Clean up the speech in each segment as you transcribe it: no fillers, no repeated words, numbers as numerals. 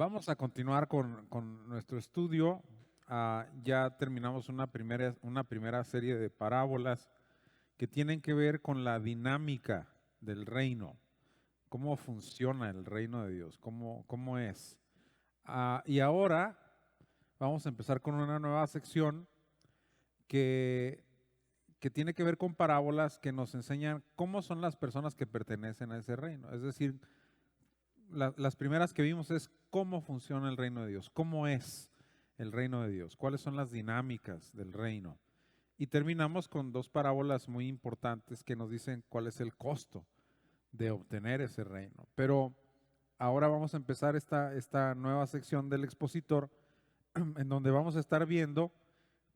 Vamos a continuar con nuestro estudio. Ya terminamos una primera serie de parábolas que tienen que ver con la dinámica del reino, cómo funciona el reino de Dios, cómo es. Y ahora vamos a empezar con una nueva sección que tiene que ver con parábolas que nos enseñan cómo son las personas que pertenecen a ese reino. Es decir, las primeras que vimos es cómo funciona el reino de Dios, cómo es el reino de Dios, cuáles son las dinámicas del reino. Y terminamos con dos parábolas muy importantes que nos dicen cuál es el costo de obtener ese reino. Pero ahora vamos a empezar esta nueva sección del expositor en donde vamos a estar viendo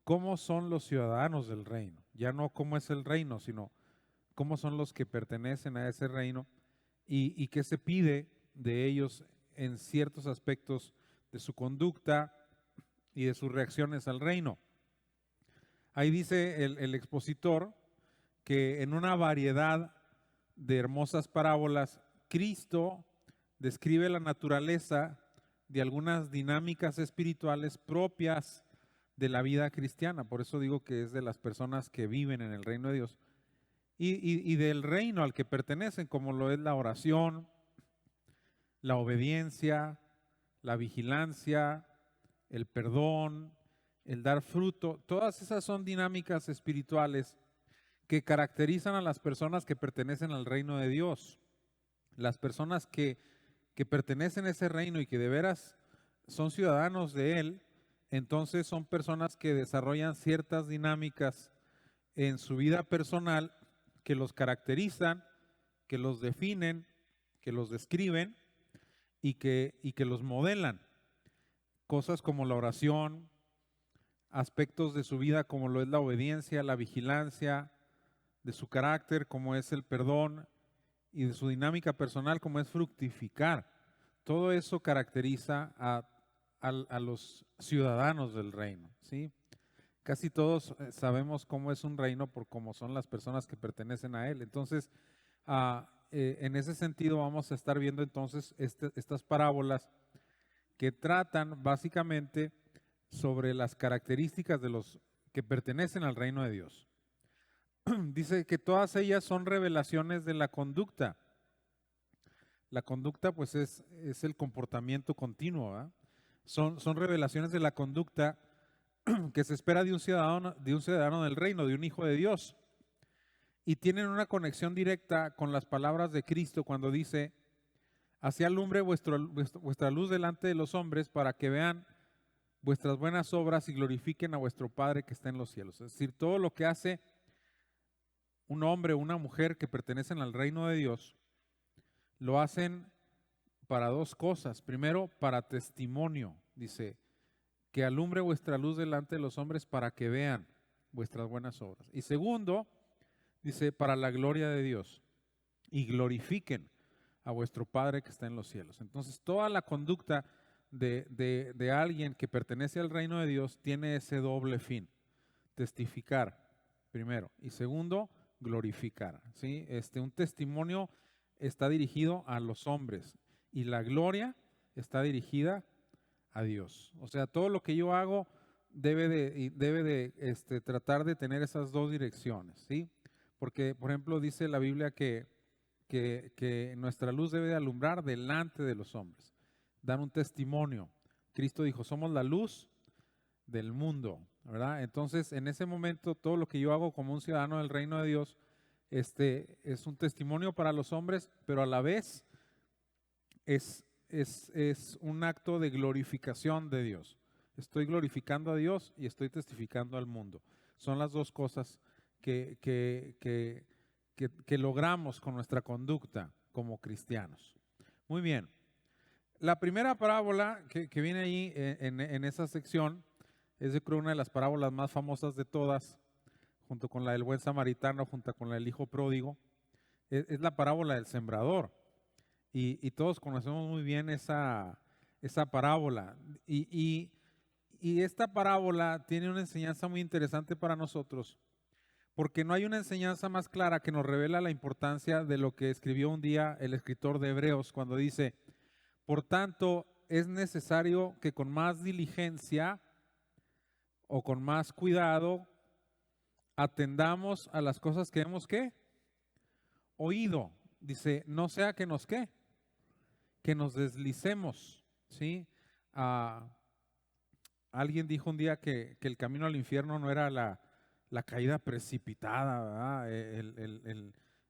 cómo son los ciudadanos del reino. Ya no cómo es el reino, sino cómo son los que pertenecen a ese reino y qué se pide de ellos en ciertos aspectos de su conducta y de sus reacciones al reino. Ahí dice el expositor que en una variedad de hermosas parábolas, Cristo describe la naturaleza de algunas dinámicas espirituales propias de la vida cristiana. Por eso digo que es de las personas que viven en el reino de Dios y del reino al que pertenecen, como lo es la oración, la obediencia, la vigilancia, el perdón, el dar fruto. Todas esas son dinámicas espirituales que caracterizan a las personas que pertenecen al reino de Dios. Las personas que pertenecen a ese reino y que de veras son ciudadanos de él, entonces son personas que desarrollan ciertas dinámicas en su vida personal que los caracterizan, que los definen, que los describen y que los modelan. Cosas como la oración, aspectos de su vida como lo es la obediencia, la vigilancia, de su carácter como es el perdón y de su dinámica personal como es fructificar. Todo eso caracteriza a los ciudadanos del reino, ¿sí? Casi todos sabemos cómo es un reino por cómo son las personas que pertenecen a él. Entonces, en ese sentido vamos a estar viendo entonces estas parábolas que tratan básicamente sobre las características de los que pertenecen al reino de Dios. Dice que todas ellas son revelaciones de la conducta. La conducta pues es el comportamiento continuo, ¿verdad? Son revelaciones de la conducta que se espera de un ciudadano del reino, de un hijo de Dios. Y tienen una conexión directa con las palabras de Cristo cuando dice: así alumbre vuestra luz delante de los hombres para que vean vuestras buenas obras y glorifiquen a vuestro Padre que está en los cielos. Es decir, todo lo que hace un hombre o una mujer que pertenecen al reino de Dios, lo hacen para dos cosas. Primero, para testimonio. Dice, que alumbre vuestra luz delante de los hombres para que vean vuestras buenas obras. Y segundo, dice, para la gloria de Dios y glorifiquen a vuestro Padre que está en los cielos. Entonces, toda la conducta de alguien que pertenece al reino de Dios tiene ese doble fin. Testificar, primero. Y segundo, glorificar, ¿sí? Un testimonio está dirigido a los hombres y la gloria está dirigida a Dios. O sea, todo lo que yo hago debe de tratar de tener esas dos direcciones, ¿sí? Porque, por ejemplo, dice la Biblia que nuestra luz debe de alumbrar delante de los hombres, dar un testimonio. Cristo dijo, somos la luz del mundo, ¿verdad? Entonces, en ese momento, todo lo que yo hago como un ciudadano del reino de Dios, es un testimonio para los hombres, pero a la vez es un acto de glorificación de Dios. Estoy glorificando a Dios y estoy testificando al mundo. Son las dos cosas que logramos con nuestra conducta como cristianos. Muy bien. La primera parábola que viene ahí en esa sección es, yo creo, una de las parábolas más famosas de todas, junto con la del buen samaritano, junto con la del hijo pródigo. Es la parábola del sembrador. Y todos conocemos muy bien esa parábola. Y esta parábola tiene una enseñanza muy interesante para nosotros, porque no hay una enseñanza más clara que nos revela la importancia de lo que escribió un día el escritor de Hebreos cuando dice, por tanto, es necesario que con más diligencia o con más cuidado atendamos a las cosas que hemos ¿qué? Oído. Dice, no sea que nos ¿qué? Que nos deslicemos, ¿sí? Alguien dijo un día que el camino al infierno no era la caída precipitada, ¿verdad?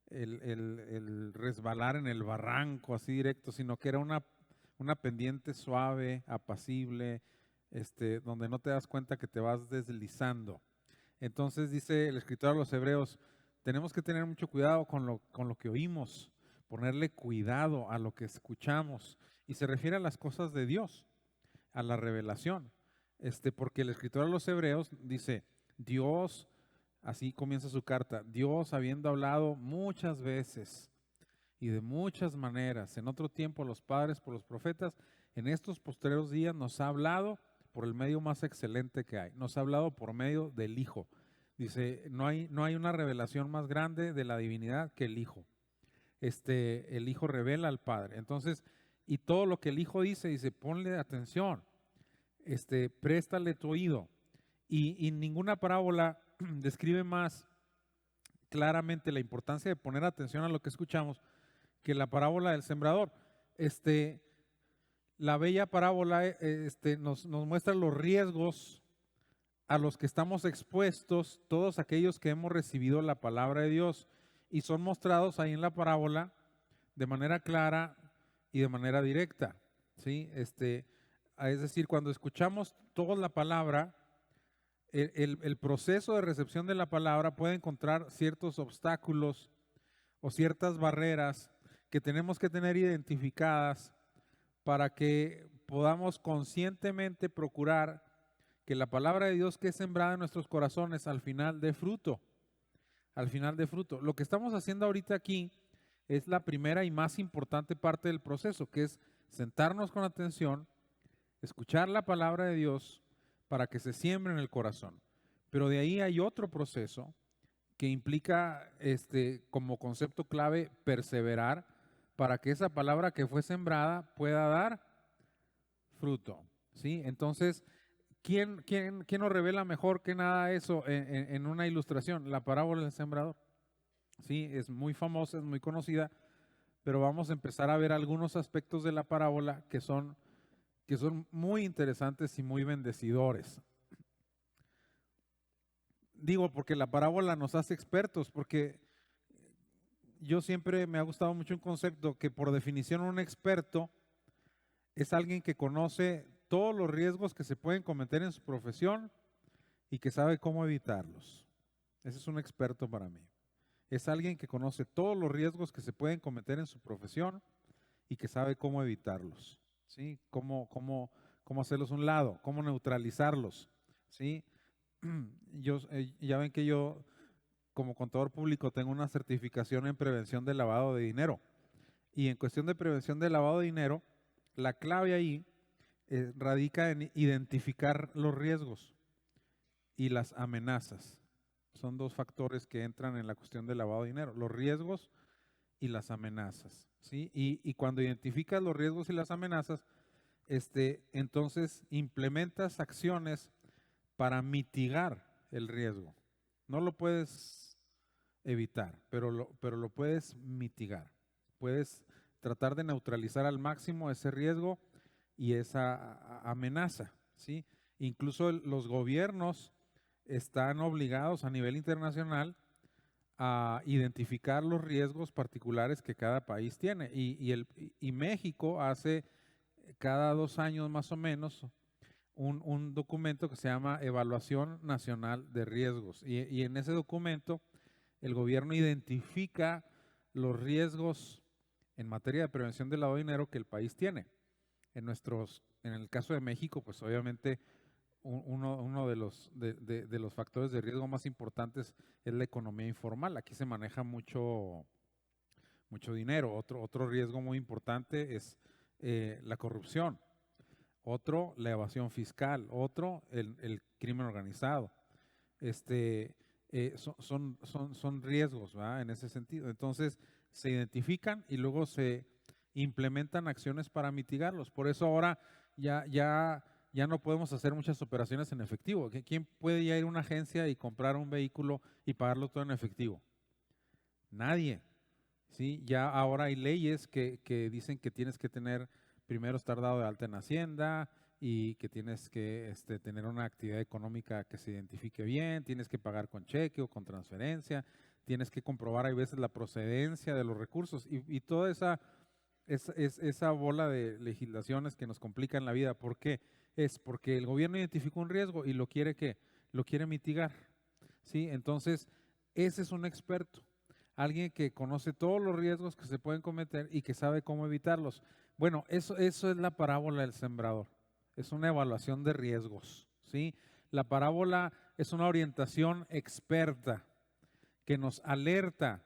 El resbalar en el barranco así directo, sino que era una pendiente suave, apacible, donde no te das cuenta que te vas deslizando. Entonces dice el escritor a los Hebreos, tenemos que tener mucho cuidado con lo que oímos, ponerle cuidado a lo que escuchamos. Y se refiere a las cosas de Dios, a la revelación. Porque el escritor a los Hebreos dice, Dios, así comienza su carta, Dios habiendo hablado muchas veces y de muchas maneras, en otro tiempo a los padres por los profetas, en estos postreros días nos ha hablado por el medio más excelente que hay, nos ha hablado por medio del Hijo. Dice, no hay una revelación más grande de la divinidad que el Hijo. El Hijo revela al Padre. Entonces, y todo lo que el Hijo dice, ponle atención, préstale tu oído. Y ninguna parábola describe más claramente la importancia de poner atención a lo que escuchamos que la parábola del sembrador. La bella parábola nos muestra los riesgos a los que estamos expuestos todos aquellos que hemos recibido la palabra de Dios y son mostrados ahí en la parábola de manera clara y de manera directa, ¿sí? Es decir, cuando escuchamos toda la palabra, el proceso de recepción de la palabra puede encontrar ciertos obstáculos o ciertas barreras que tenemos que tener identificadas para que podamos conscientemente procurar que la palabra de Dios que es sembrada en nuestros corazones al final dé fruto, al final dé fruto. Lo que estamos haciendo ahorita aquí es la primera y más importante parte del proceso, que es sentarnos con atención, escuchar la palabra de Dios para que se siembre en el corazón. Pero de ahí hay otro proceso que implica como concepto clave perseverar para que esa palabra que fue sembrada pueda dar fruto, ¿sí? Entonces, ¿quién nos revela mejor que nada eso en una ilustración? La parábola del sembrador. Sí, es muy famosa, es muy conocida, pero vamos a empezar a ver algunos aspectos de la parábola que son muy interesantes y muy bendecidores. Digo, porque la parábola nos hace expertos, porque yo siempre me ha gustado mucho un concepto que por definición un experto es alguien que conoce todos los riesgos que se pueden cometer en su profesión y que sabe cómo evitarlos. Ese es un experto para mí. Es alguien que conoce todos los riesgos que se pueden cometer en su profesión y que sabe cómo evitarlos, ¿sí? Cómo hacerlos a un lado, cómo neutralizarlos, ¿sí? Ya ven que yo, como contador público, tengo una certificación en prevención del lavado de dinero. Y en cuestión de prevención del lavado de dinero, la clave ahí radica en identificar los riesgos y las amenazas. Son dos factores que entran en la cuestión del lavado de dinero, los riesgos y las amenazas, ¿sí? Y cuando identificas los riesgos y las amenazas, entonces implementas acciones para mitigar el riesgo. No lo puedes evitar, pero lo puedes mitigar. Puedes tratar de neutralizar al máximo ese riesgo y esa amenaza, ¿sí? Incluso los gobiernos están obligados a nivel internacional a identificar los riesgos particulares que cada país tiene. Y México hace cada 2 años más o menos un documento que se llama Evaluación Nacional de Riesgos. Y en ese documento el gobierno identifica los riesgos en materia de prevención del lavado de dinero que el país tiene. En el caso de México, pues obviamente uno de los factores de riesgo más importantes es la economía informal. Aquí se maneja mucho dinero. Otro riesgo muy importante es la corrupción. Otro, la evasión fiscal. Otro, el crimen organizado. Son riesgos, ¿verdad? En ese sentido. Entonces, se identifican y luego se implementan acciones para mitigarlos. Por eso ahora ya no podemos hacer muchas operaciones en efectivo. ¿Quién puede ya ir a una agencia y comprar un vehículo y pagarlo todo en efectivo? Nadie. ¿Sí? Ya ahora hay leyes que dicen que tienes que primero estar dado de alta en Hacienda y que tienes que tener una actividad económica que se identifique bien, tienes que pagar con cheque o con transferencia, tienes que comprobar a veces la procedencia de los recursos y toda esa bola de legislaciones que nos complican la vida. ¿Por qué? Es porque el gobierno identificó un riesgo y lo quiere mitigar. ¿Sí? Entonces, ese es un experto. Alguien que conoce todos los riesgos que se pueden cometer y que sabe cómo evitarlos. Bueno, eso es la parábola del sembrador. Es una evaluación de riesgos, ¿sí? La parábola es una orientación experta que nos alerta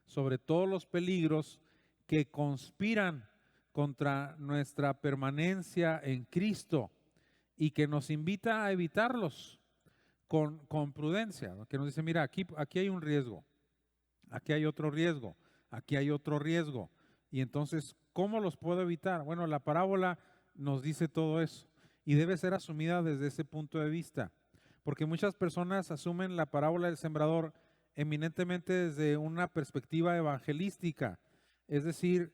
sobre todos los peligros que conspiran contra nuestra permanencia en Cristo y que nos invita a evitarlos con prudencia, ¿no? Que nos dice, mira, aquí hay un riesgo. Aquí hay otro riesgo, aquí hay otro riesgo. Y entonces, ¿cómo los puedo evitar? Bueno, la parábola nos dice todo eso y debe ser asumida desde ese punto de vista, porque muchas personas asumen la parábola del sembrador eminentemente desde una perspectiva evangelística, es decir,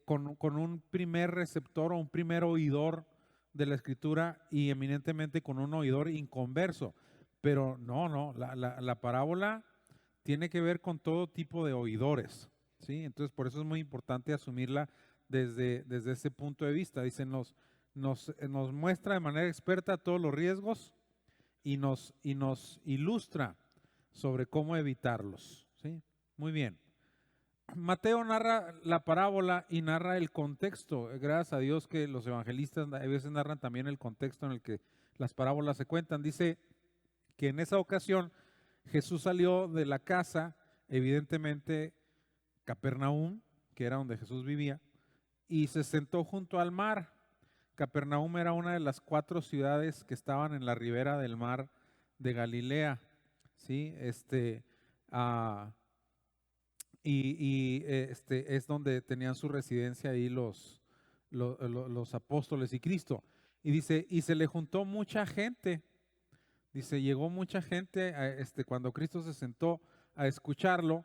con un primer receptor o un primer oidor de la Escritura y eminentemente con un oidor inconverso. Pero no, la parábola tiene que ver con todo tipo de oidores, ¿sí? Entonces, por eso es muy importante asumirla desde ese punto de vista. Dice, nos muestra de manera experta todos los riesgos y nos ilustra sobre cómo evitarlos, ¿sí? Muy bien. Mateo narra la parábola y narra el contexto. Gracias a Dios que los evangelistas a veces narran también el contexto en el que las parábolas se cuentan. Dice que en esa ocasión Jesús salió de la casa, evidentemente Capernaum, que era donde Jesús vivía, y se sentó junto al mar. Capernaum era una de las 4 ciudades que estaban en la ribera del mar de Galilea, ¿sí? Es donde tenían su residencia ahí los apóstoles y Cristo. Y dice, y se le juntó mucha gente. Dice, llegó mucha gente cuando Cristo se sentó a escucharlo,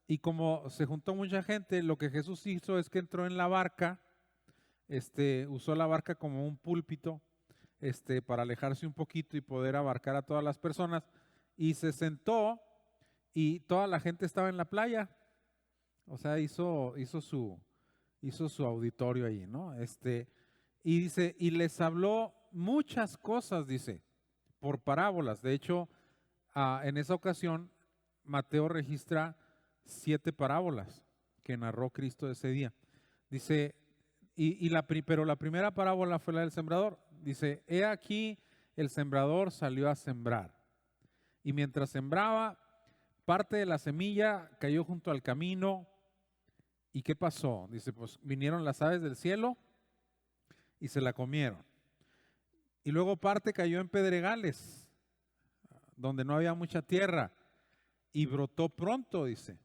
y como se juntó mucha gente, lo que Jesús hizo es que entró en la barca, usó la barca como un púlpito, para alejarse un poquito y poder abarcar a todas las personas, y se sentó y toda la gente estaba en la playa. O sea, hizo su auditorio ahí, ¿no? Y dice, y les habló muchas cosas, dice, por parábolas. De hecho, en esa ocasión, Mateo registra 7 parábolas que narró Cristo ese día. Dice, pero la primera parábola fue la del sembrador. Dice, he aquí el sembrador salió a sembrar. Y mientras sembraba, parte de la semilla cayó junto al camino. ¿Y qué pasó? Dice, pues vinieron las aves del cielo y se la comieron. Y luego parte cayó en pedregales, donde no había mucha tierra, y brotó pronto, dice,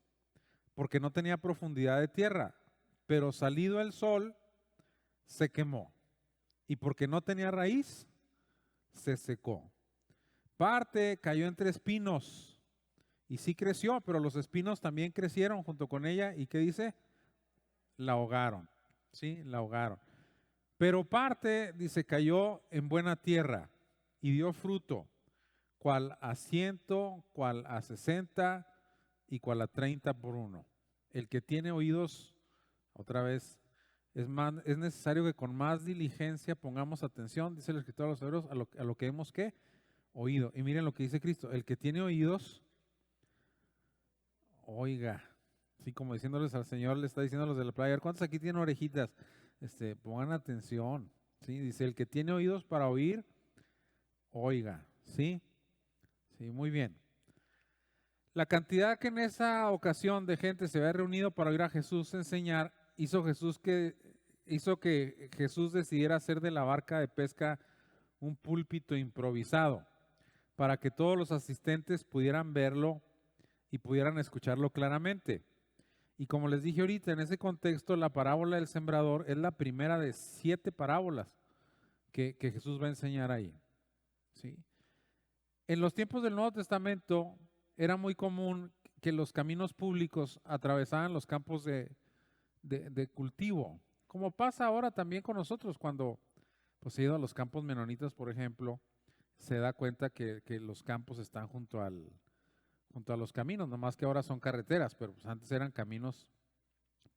porque no tenía profundidad de tierra, pero salido el sol, se quemó. Y porque no tenía raíz, se secó. Parte cayó entre espinos, y sí creció, pero los espinos también crecieron junto con ella, ¿y qué dice? La ahogaron, ¿sí? La ahogaron. Pero parte, dice, cayó en buena tierra y dio fruto, cual a 100, cual a 60 y cual a 30 por uno. El que tiene oídos, otra vez, es necesario que con más diligencia pongamos atención, dice el escritor a los hebreos, a lo que hemos ¿qué? Oído. Y miren lo que dice Cristo, el que tiene oídos, oiga. Así como diciéndoles al Señor, le está diciendo a los de la playa, ¿cuántos aquí tienen orejitas? Pongan atención, ¿sí? Dice, el que tiene oídos para oír, oiga, ¿sí? Sí, muy bien. La cantidad que en esa ocasión de gente se había reunido para oír a Jesús enseñar, hizo que Jesús decidiera hacer de la barca de pesca un púlpito improvisado, para que todos los asistentes pudieran verlo y pudieran escucharlo claramente. Y como les dije ahorita, en ese contexto, la parábola del sembrador es la primera de 7 parábolas que Jesús va a enseñar ahí. ¿Sí? En los tiempos del Nuevo Testamento era muy común que los caminos públicos atravesaban los campos de cultivo, como pasa ahora también con nosotros cuando pues, he ido a los campos menonitas, por ejemplo, se da cuenta que los campos están junto a los caminos, nomás que ahora son carreteras, pero pues antes eran caminos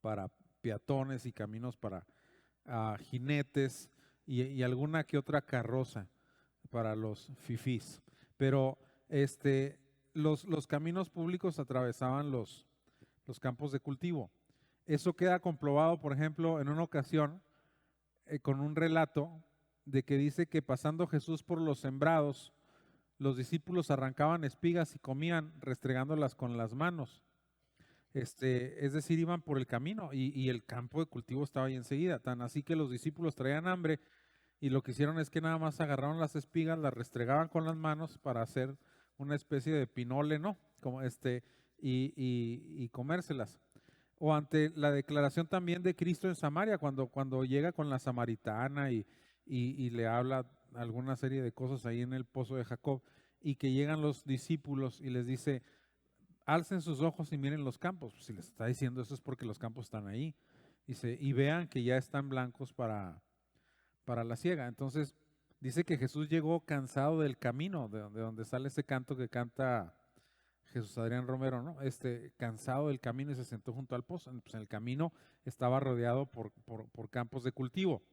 para peatones y caminos para jinetes y alguna que otra carroza para los fifís. Pero los caminos públicos atravesaban los campos de cultivo. Eso queda comprobado, por ejemplo, en una ocasión con un relato de que dice que pasando Jesús por los sembrados, los discípulos arrancaban espigas y comían restregándolas con las manos. Es decir, iban por el camino y el campo de cultivo estaba ahí enseguida. Tan así que los discípulos traían hambre y lo que hicieron es que nada más agarraron las espigas, las restregaban con las manos para hacer una especie de pinole, ¿no? Como y comérselas. O ante la declaración también de Cristo en Samaria, cuando llega con la samaritana y le habla alguna serie de cosas ahí en el pozo de Jacob, y que llegan los discípulos y les dice, alcen sus ojos y miren los campos. Pues si les está diciendo eso es porque los campos están ahí. Dice, y vean que ya están blancos para la siega. Entonces, dice que Jesús llegó cansado del camino, de donde sale ese canto que canta Jesús Adrián Romero, ¿no? Cansado del camino y se sentó junto al pozo. Pues en el camino estaba rodeado por campos de cultivo.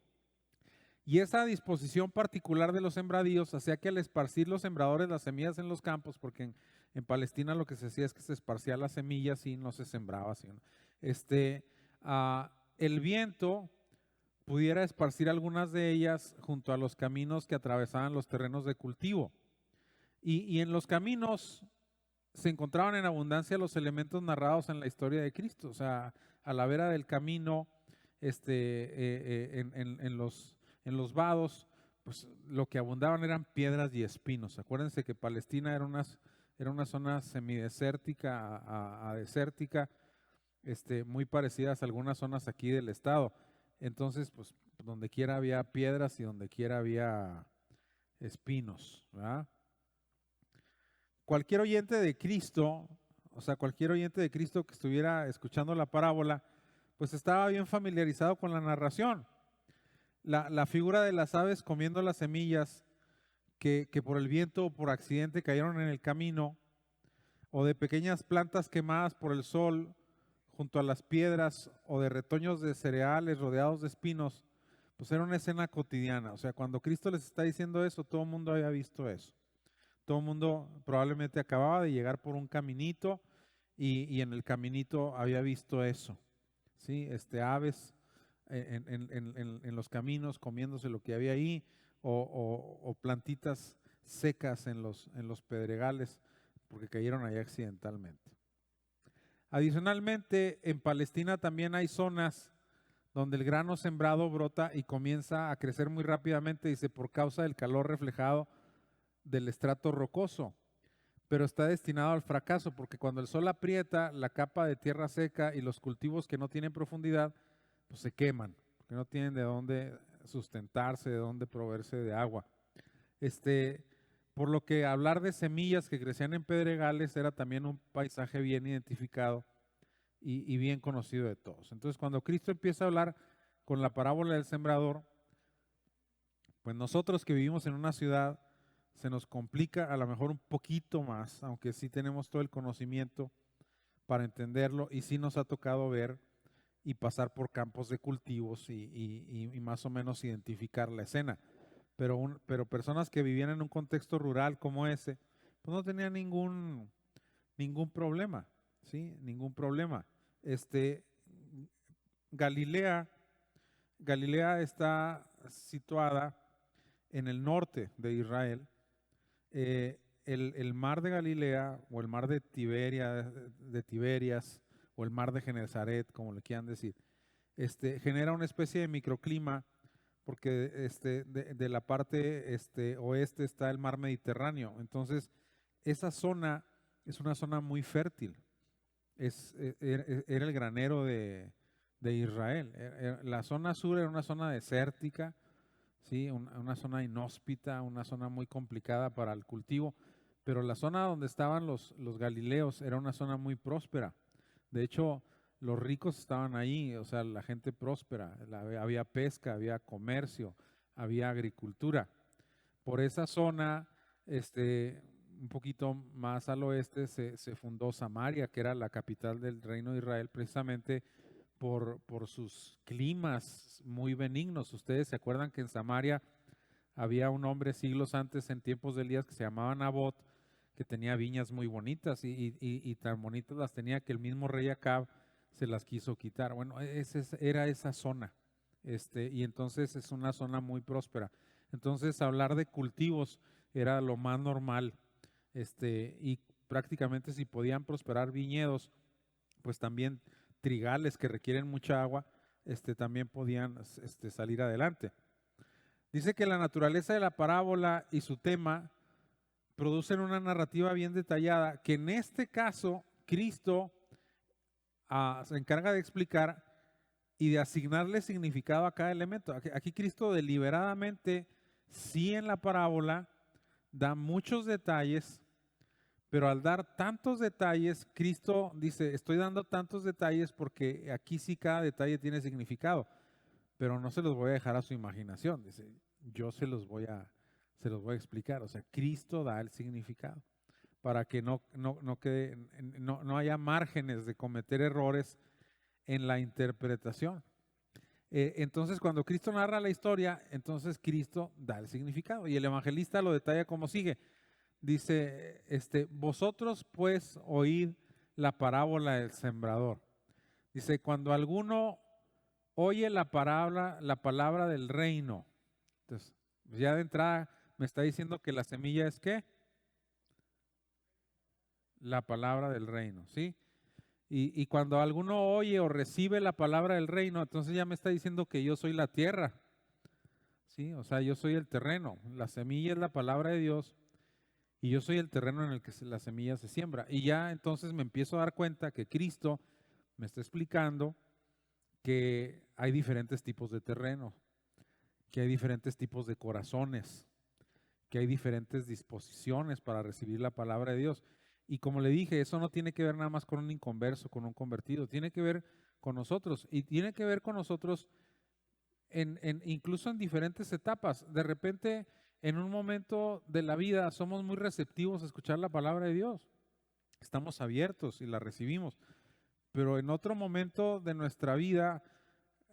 Y esa disposición particular de los sembradíos hacía que al esparcir los sembradores las semillas en los campos, porque en Palestina lo que se hacía es que se esparcía las semillas y no se sembraba así, ¿no? El viento pudiera esparcir algunas de ellas junto a los caminos que atravesaban los terrenos de cultivo. Y en los caminos se encontraban en abundancia los elementos narrados en la historia de Cristo. O sea, a la vera del camino, en los vados, pues lo que abundaban eran piedras y espinos. Acuérdense que Palestina era una zona semidesértica a desértica, muy parecidas a algunas zonas aquí del estado. Entonces, pues donde quiera había piedras y donde quiera había espinos, ¿verdad? Cualquier oyente de Cristo, o sea, cualquier oyente de Cristo que estuviera escuchando la parábola, pues estaba bien familiarizado con la narración. La figura de las aves comiendo las semillas que por el viento o por accidente cayeron en el camino, o de pequeñas plantas quemadas por el sol junto a las piedras, o de retoños de cereales rodeados de espinos, pues era una escena cotidiana. O sea, cuando Cristo les está diciendo eso, todo el mundo había visto eso. Todo el mundo probablemente acababa de llegar por un caminito y en el caminito había visto eso. ¿Sí? Aves en los caminos comiéndose lo que había ahí, o plantitas secas en los pedregales porque cayeron allá accidentalmente. Adicionalmente, en Palestina también hay zonas donde el grano sembrado brota y comienza a crecer muy rápidamente, dice, por causa del calor reflejado del estrato rocoso, pero está destinado al fracaso, porque cuando el sol aprieta la capa de tierra seca y los cultivos que no tienen profundidad, pues se queman, porque no tienen de dónde sustentarse, de dónde proveerse de agua. Por lo que hablar de semillas que crecían en pedregales era también un paisaje bien identificado y bien conocido de todos. Entonces, cuando Cristo empieza a hablar con la parábola del sembrador, pues nosotros que vivimos en una ciudad, se nos complica a lo mejor un poquito más, aunque sí tenemos todo el conocimiento para entenderlo y sí nos ha tocado ver y pasar por campos de cultivos y más o menos identificar la escena. Pero personas que vivían en un contexto rural como ese, pues no tenían ningún problema, ¿sí? Ningún problema. Galilea está situada en el norte de Israel. El mar de Galilea o el mar de Tiberias o el mar de Genesaret, como le quieran decir, genera una especie de microclima porque de la parte oeste está el mar Mediterráneo. Entonces, esa zona es una zona muy fértil era el granero de Israel. La zona sur era una zona desértica, ¿sí? Una zona inhóspita, una zona muy complicada para el cultivo, pero la zona donde estaban los galileos era una zona muy próspera. De hecho, los ricos estaban ahí, o sea, la gente próspera, había pesca, había comercio, había agricultura. Por esa zona, un poquito más al oeste, se fundó Samaria, que era la capital del reino de Israel, precisamente por sus climas muy benignos. Ustedes se acuerdan que en Samaria había un hombre siglos antes, en tiempos de Elías, que se llamaba Nabot, que tenía viñas muy bonitas y tan bonitas las tenía que el mismo rey Acab se las quiso quitar. Bueno, era esa zona, y entonces es una zona muy próspera. Entonces hablar de cultivos era lo más normal, y prácticamente si podían prosperar viñedos, pues también trigales que requieren mucha agua, también podían salir adelante. Dice que la naturaleza de la parábola y su tema producen una narrativa bien detallada, que en este caso Cristo se encarga de explicar y de asignarle significado a cada elemento. Aquí Cristo deliberadamente, sí, en la parábola da muchos detalles, pero al dar tantos detalles, Cristo dice, estoy dando tantos detalles porque aquí sí cada detalle tiene significado, pero no se los voy a dejar a su imaginación. Dice, yo se los voy a explicar. O sea, Cristo da el significado para que no haya márgenes de cometer errores en la interpretación. Entonces, cuando Cristo narra la historia, entonces Cristo da el significado. Y el evangelista lo detalla como sigue. Dice, vosotros pues oíd la parábola del sembrador. Dice, cuando alguno oye la palabra del reino. Entonces, ya de entrada me está diciendo que la semilla es ¿qué? La palabra del reino, ¿sí? Y cuando alguno oye o recibe la palabra del reino, entonces ya me está diciendo que yo soy la tierra, ¿sí? O sea, yo soy el terreno. La semilla es la palabra de Dios y yo soy el terreno en el que la semilla se siembra. Y ya entonces me empiezo a dar cuenta que Cristo me está explicando que hay diferentes tipos de terreno, que hay diferentes tipos de corazones, que hay diferentes disposiciones para recibir la palabra de Dios. Y como le dije, eso no tiene que ver nada más con un inconverso, con un convertido, tiene que ver con nosotros y tiene que ver con nosotros incluso en diferentes etapas. De repente, en un momento de la vida, somos muy receptivos a escuchar la palabra de Dios. Estamos abiertos y la recibimos. Pero en otro momento de nuestra vida,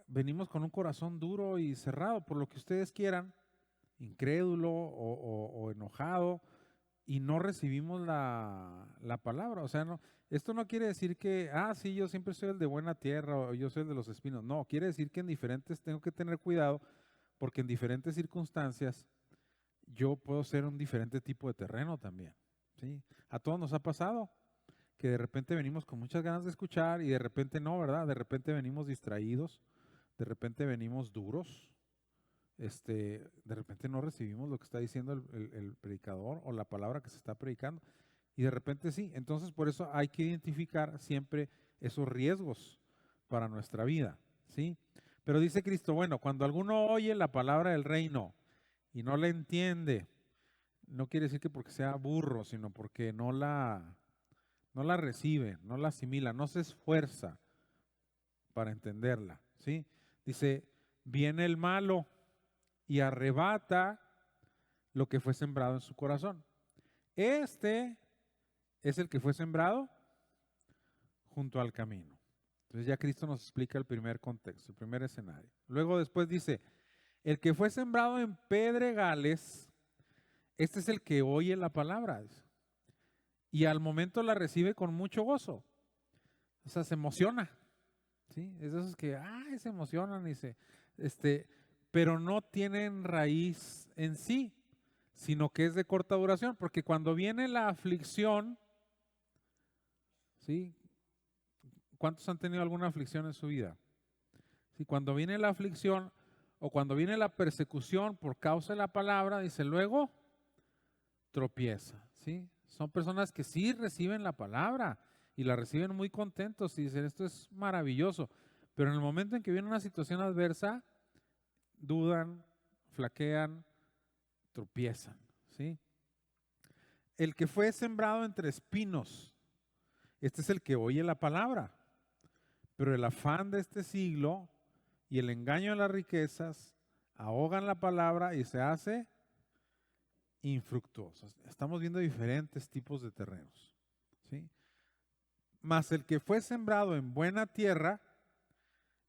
venimos con un corazón duro y cerrado, por lo que ustedes quieran, incrédulo o enojado, y no recibimos la palabra. O sea, no, esto no quiere decir que, sí, yo siempre soy el de buena tierra o yo soy el de los espinos. No, quiere decir que en diferentes tengo que tener cuidado porque en diferentes circunstancias yo puedo ser un diferente tipo de terreno también, ¿sí? A todos nos ha pasado que de repente venimos con muchas ganas de escuchar y de repente no, ¿verdad? De repente venimos distraídos, de repente venimos duros, de repente no recibimos lo que está diciendo el predicador o la palabra que se está predicando y de repente sí. Entonces por eso hay que identificar siempre esos riesgos para nuestra vida, ¿sí? Pero dice Cristo, bueno, cuando alguno oye la palabra del reino y no la entiende, no quiere decir que porque sea burro, sino porque no la recibe, no la asimila, no se esfuerza para entenderla, ¿sí? Dice, viene el malo y arrebata lo que fue sembrado en su corazón. Este es el que fue sembrado junto al camino. Entonces ya Cristo nos explica el primer contexto, el primer escenario. Luego después dice, el que fue sembrado en pedregales, este es el que oye la palabra y al momento la recibe con mucho gozo. O sea, se emociona, ¿sí? Es de esos que, se emocionan y pero no tienen raíz en sí, sino que es de corta duración, porque cuando viene la aflicción, ¿sí? ¿Cuántos han tenido alguna aflicción en su vida? ¿Sí? Cuando viene la aflicción o cuando viene la persecución por causa de la palabra, dice, luego tropieza, ¿sí? Son personas que sí reciben la palabra y la reciben muy contentos y dicen, esto es maravilloso. Pero en el momento en que viene una situación adversa, dudan, flaquean, tropiezan, ¿sí? El que fue sembrado entre espinos, este es el que oye la palabra, pero el afán de este siglo y el engaño de las riquezas ahogan la palabra y se hace infructuoso. Estamos viendo diferentes tipos de terrenos, ¿sí? Mas el que fue sembrado en buena tierra,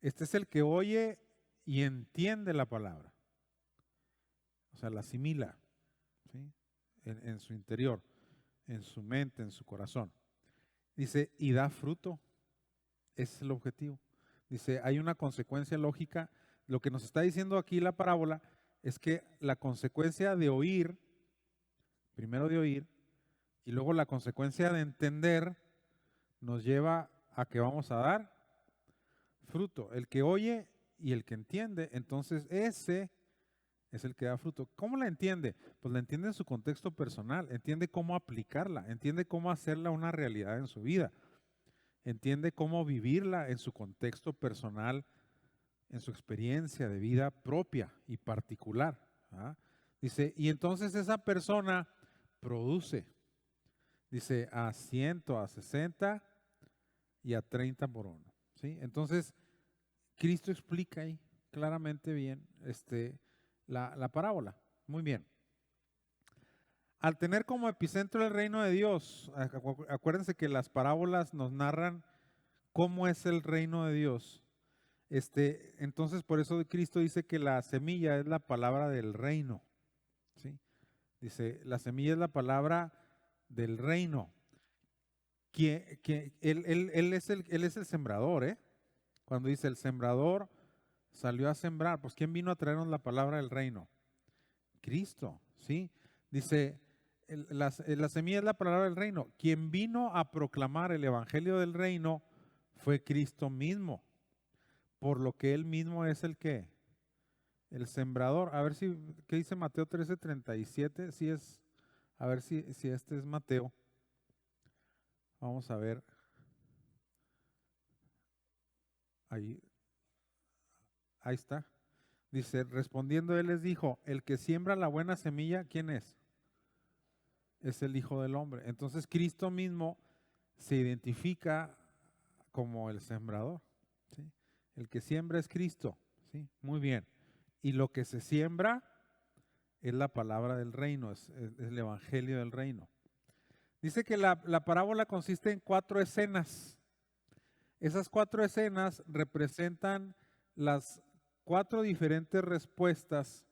este es el que oye y entiende la palabra, o sea, la asimila, ¿sí? En su interior, en su mente, en su corazón. Dice, y da fruto. Ese es el objetivo. Dice, hay una consecuencia lógica. Lo que nos está diciendo aquí la parábola es que la consecuencia de oír, primero de oír, y luego la consecuencia de entender, nos lleva a que vamos a dar fruto. El que oye y el que entiende, entonces ese es el que da fruto. ¿Cómo la entiende? Pues la entiende en su contexto personal, entiende cómo aplicarla, entiende cómo hacerla una realidad en su vida, entiende cómo vivirla en su contexto personal, en su experiencia de vida propia y particular. ¿Ah? Dice, y entonces esa persona produce, dice, a 100, a 60 y a 30 por uno. ¿Sí? Entonces, Cristo explica ahí claramente bien la parábola. Muy bien. Al tener como epicentro el reino de Dios, acuérdense que las parábolas nos narran cómo es el reino de Dios. Entonces, por eso Cristo dice que la semilla es la palabra del reino. ¿Sí? Dice, la semilla es la palabra del reino. Él es el sembrador, ¿eh? Cuando dice el sembrador salió a sembrar, pues ¿quién vino a traernos la palabra del reino? Cristo, ¿sí? Dice, la semilla es la palabra del reino. Quien vino a proclamar el evangelio del reino fue Cristo mismo, por lo que él mismo es el que, el sembrador. A ver si, ¿qué dice Mateo 13:37? Si es, a ver si este es Mateo. Vamos a ver. Ahí está. Dice, respondiendo él les dijo, el que siembra la buena semilla, ¿quién es? Es el Hijo del Hombre. Entonces Cristo mismo se identifica como el sembrador, ¿sí? El que siembra es Cristo, ¿sí? Muy bien. Y lo que se siembra es la palabra del reino, es el evangelio del reino. Dice que la parábola consiste en 4 escenas. Esas 4 escenas representan las 4 diferentes respuestas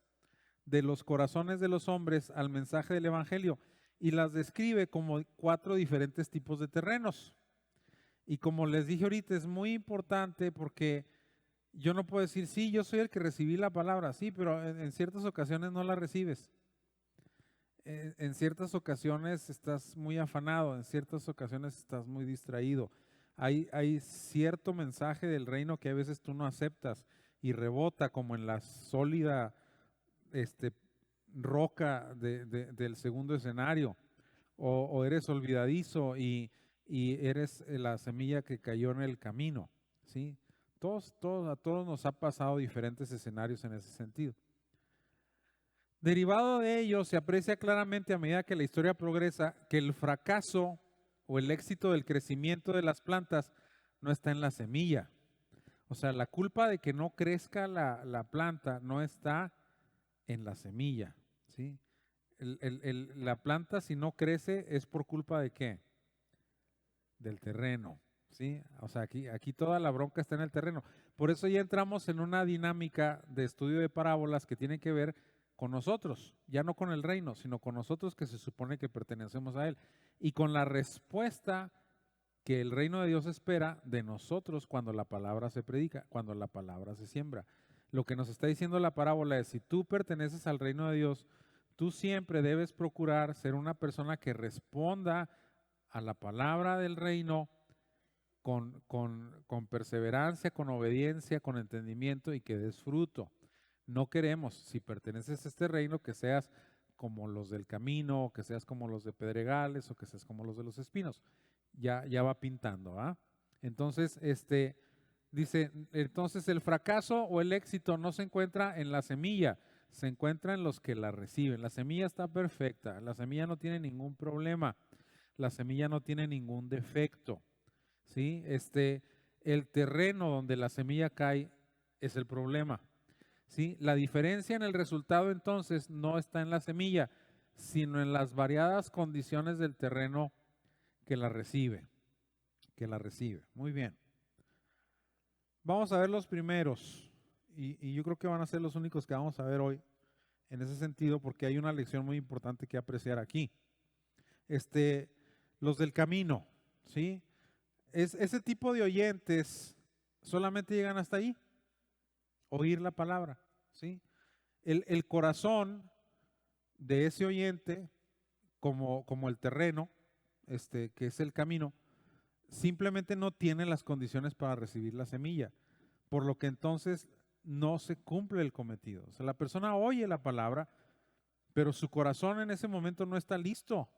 de los corazones de los hombres al mensaje del evangelio y las describe como 4 diferentes tipos de terrenos. Y como les dije ahorita, es muy importante porque yo no puedo decir, sí, yo soy el que recibí la palabra, sí, pero en ciertas ocasiones no la recibes. En ciertas ocasiones estás muy afanado, en ciertas ocasiones estás muy distraído. Hay cierto mensaje del reino que a veces tú no aceptas y rebota como en la sólida roca del segundo escenario. O eres olvidadizo y eres la semilla que cayó en el camino, ¿sí? A todos nos ha pasado diferentes escenarios en ese sentido. Derivado de ello, se aprecia claramente a medida que la historia progresa que el fracaso o el éxito del crecimiento de las plantas no está en la semilla. O sea, la culpa de que no crezca la planta no está en la semilla, ¿sí? La planta, si no crece, es por culpa de ¿qué? Del terreno, ¿sí? O sea, aquí toda la bronca está en el terreno. Por eso ya entramos en una dinámica de estudio de parábolas que tiene que ver con nosotros, ya no con el reino, sino con nosotros que se supone que pertenecemos a él. Y con la respuesta que el reino de Dios espera de nosotros cuando la palabra se predica, cuando la palabra se siembra. Lo que nos está diciendo la parábola es, si tú perteneces al reino de Dios, tú siempre debes procurar ser una persona que responda a la palabra del reino con perseverancia, con obediencia, con entendimiento y que des fruto. No queremos, si perteneces a este reino, que seas como los del camino, que seas como los de Pedregales o que seas como los de los espinos. ya va pintando, ¿ah? Entonces, dice, entonces el fracaso o el éxito no se encuentra en la semilla, se encuentra en los que la reciben. La semilla está perfecta, la semilla no tiene ningún problema, la semilla no tiene ningún defecto, ¿sí? El terreno donde la semilla cae es el problema, ¿sí? La diferencia en el resultado entonces no está en la semilla, sino en las variadas condiciones del terreno que la recibe, Muy bien. Vamos a ver los primeros y yo creo que van a ser los únicos que vamos a ver hoy en ese sentido porque hay una lección muy importante que apreciar aquí. Los del camino, ¿sí? Ese tipo de oyentes solamente llegan hasta ahí, oír la palabra, ¿sí? El corazón de ese oyente, como el terreno, que es el camino, simplemente no tiene las condiciones para recibir la semilla, por lo que entonces no se cumple el cometido. O sea, la persona oye la palabra, pero su corazón en ese momento no está listo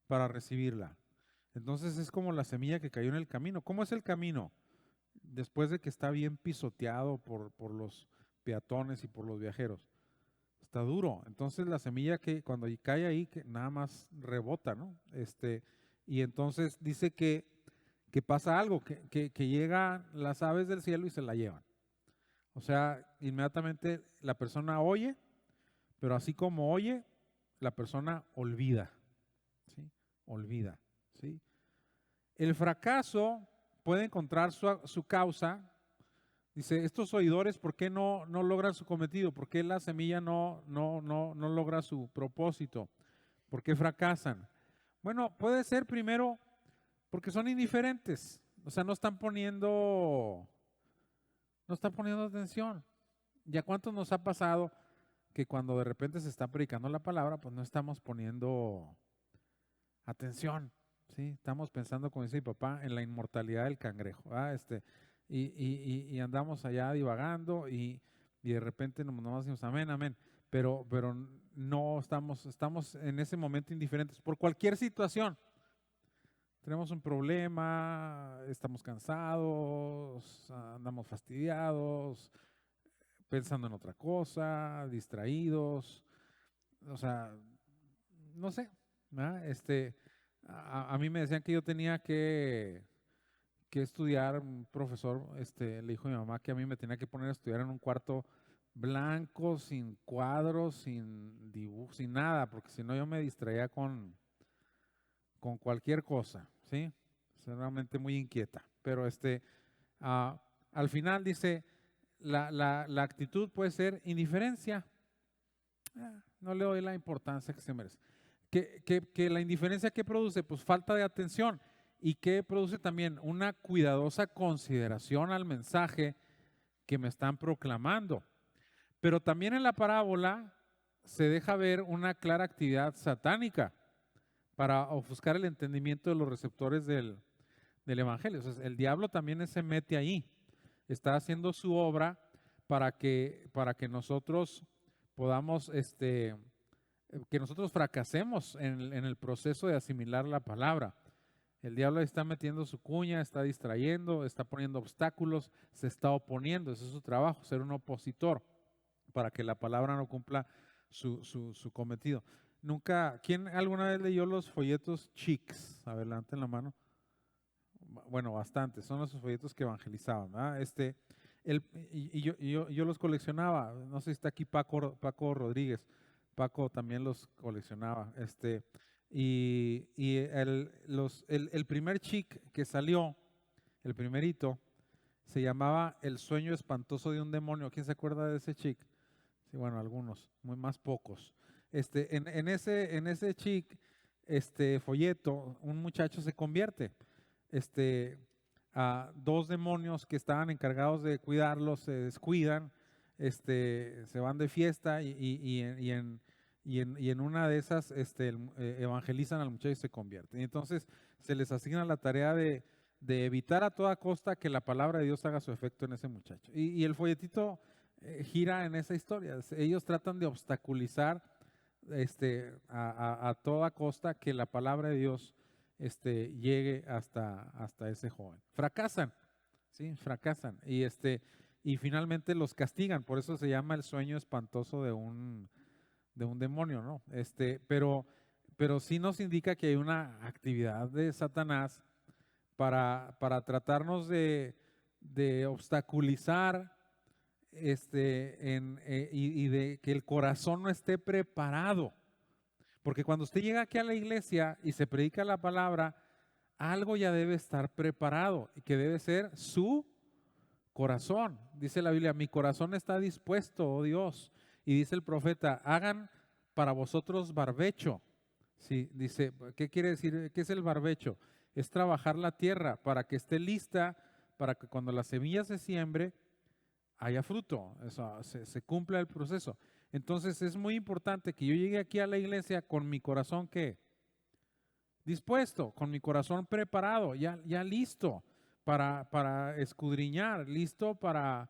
para recibirla. Entonces es como la semilla que cayó en el camino. ¿Cómo es el camino? Después de que está bien pisoteado por los peatones y por los viajeros. Está duro. Entonces la semilla que cuando cae ahí, que nada más rebota, ¿no? Y entonces dice que pasa algo, que llegan las aves del cielo y se la llevan. O sea, inmediatamente la persona oye, pero así como oye, la persona olvida, ¿sí? Olvida, ¿sí? El fracaso puede encontrar su causa. Dice, estos oidores, ¿por qué no logran su cometido? ¿Por qué la semilla no logra su propósito? ¿Por qué fracasan? Bueno, puede ser primero porque son indiferentes. O sea, no están poniendo atención. ¿Ya cuántos nos ha pasado que cuando de repente se está predicando la palabra, pues no estamos poniendo atención? ¿Sí? Estamos pensando, como dice mi papá, en la inmortalidad del cangrejo. Y andamos allá divagando y de repente nomás decimos amén, amén. Pero no estamos en ese momento indiferentes por cualquier situación. Tenemos un problema, estamos cansados, andamos fastidiados, pensando en otra cosa, distraídos, o sea, no sé, ¿verdad? A mí me decían que yo tenía que estudiar, un profesor, le dijo a mi mamá que a mí me tenía que poner a estudiar en un cuarto blanco, sin cuadros, sin dibujo, sin nada, porque si no yo me distraía con cualquier cosa, ¿sí? Realmente muy inquieta, pero al final dice, la actitud puede ser indiferencia. No le doy la importancia que se merece. Que la indiferencia que produce, pues falta de atención y que produce también una cuidadosa consideración al mensaje que me están proclamando. Pero también en la parábola se deja ver una clara actividad satánica para ofuscar el entendimiento de los receptores del evangelio. O sea, el diablo también se mete ahí, está haciendo su obra para que nosotros podamos, que nosotros fracasemos en el proceso de asimilar la palabra. El diablo está metiendo su cuña, está distrayendo, está poniendo obstáculos, se está oponiendo. Ese es su trabajo, ser un opositor para que la palabra no cumpla su cometido. ¿Quién alguna vez leyó los folletos Chics? A ver, levanten la mano. Bueno, bastante. Son esos folletos que evangelizaban, ¿verdad? Yo los coleccionaba. No sé si está aquí Paco Rodríguez. Paco también los coleccionaba. El primer chic que salió, el primerito, se llamaba El sueño espantoso de un demonio. ¿Quién se acuerda de ese chic? Sí, bueno, algunos, muy más pocos. En ese chic, folleto, un muchacho se convierte. A dos demonios que estaban encargados de cuidarlos se descuidan, se van de fiesta y en una de esas evangelizan al muchacho y se convierte. Y entonces se les asigna la tarea de evitar a toda costa que la palabra de Dios haga su efecto en ese muchacho. Y el folletito gira en esa historia. Ellos tratan de obstaculizar a toda costa que la palabra de Dios llegue hasta ese joven. Fracasan, ¿sí? Fracasan y finalmente los castigan. Por eso se llama el sueño espantoso de un demonio, ¿no? Pero sí nos indica que hay una actividad de Satanás para tratarnos de obstaculizar y de que el corazón no esté preparado. Porque cuando usted llega aquí a la iglesia y se predica la palabra, algo ya debe estar preparado y que debe ser su corazón. Dice la Biblia, mi corazón está dispuesto, oh Dios. Y dice el profeta, hagan para vosotros barbecho. Sí, dice, ¿qué quiere decir? ¿Qué es el barbecho? Es trabajar la tierra para que esté lista, para que cuando la semilla se siembre, haya fruto, eso, se cumpla el proceso. Entonces es muy importante que yo llegue aquí a la iglesia con mi corazón ¿qué? Dispuesto, con mi corazón preparado, ya listo para escudriñar, listo para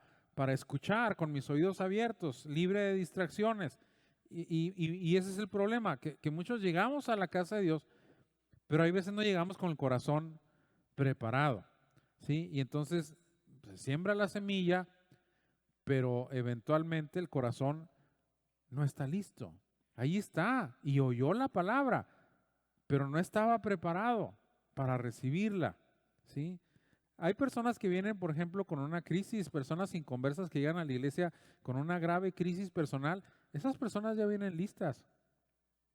escuchar, con mis oídos abiertos, libre de distracciones. Y ese es el problema, que muchos llegamos a la casa de Dios, pero hay veces no llegamos con el corazón preparado, ¿sí? Y entonces se siembra la semilla, pero eventualmente el corazón no está listo. Ahí está, y oyó la palabra, pero no estaba preparado para recibirla, ¿sí? Hay personas que vienen, por ejemplo, con una crisis, personas inconversas que llegan a la iglesia con una grave crisis personal. Esas personas ya vienen listas.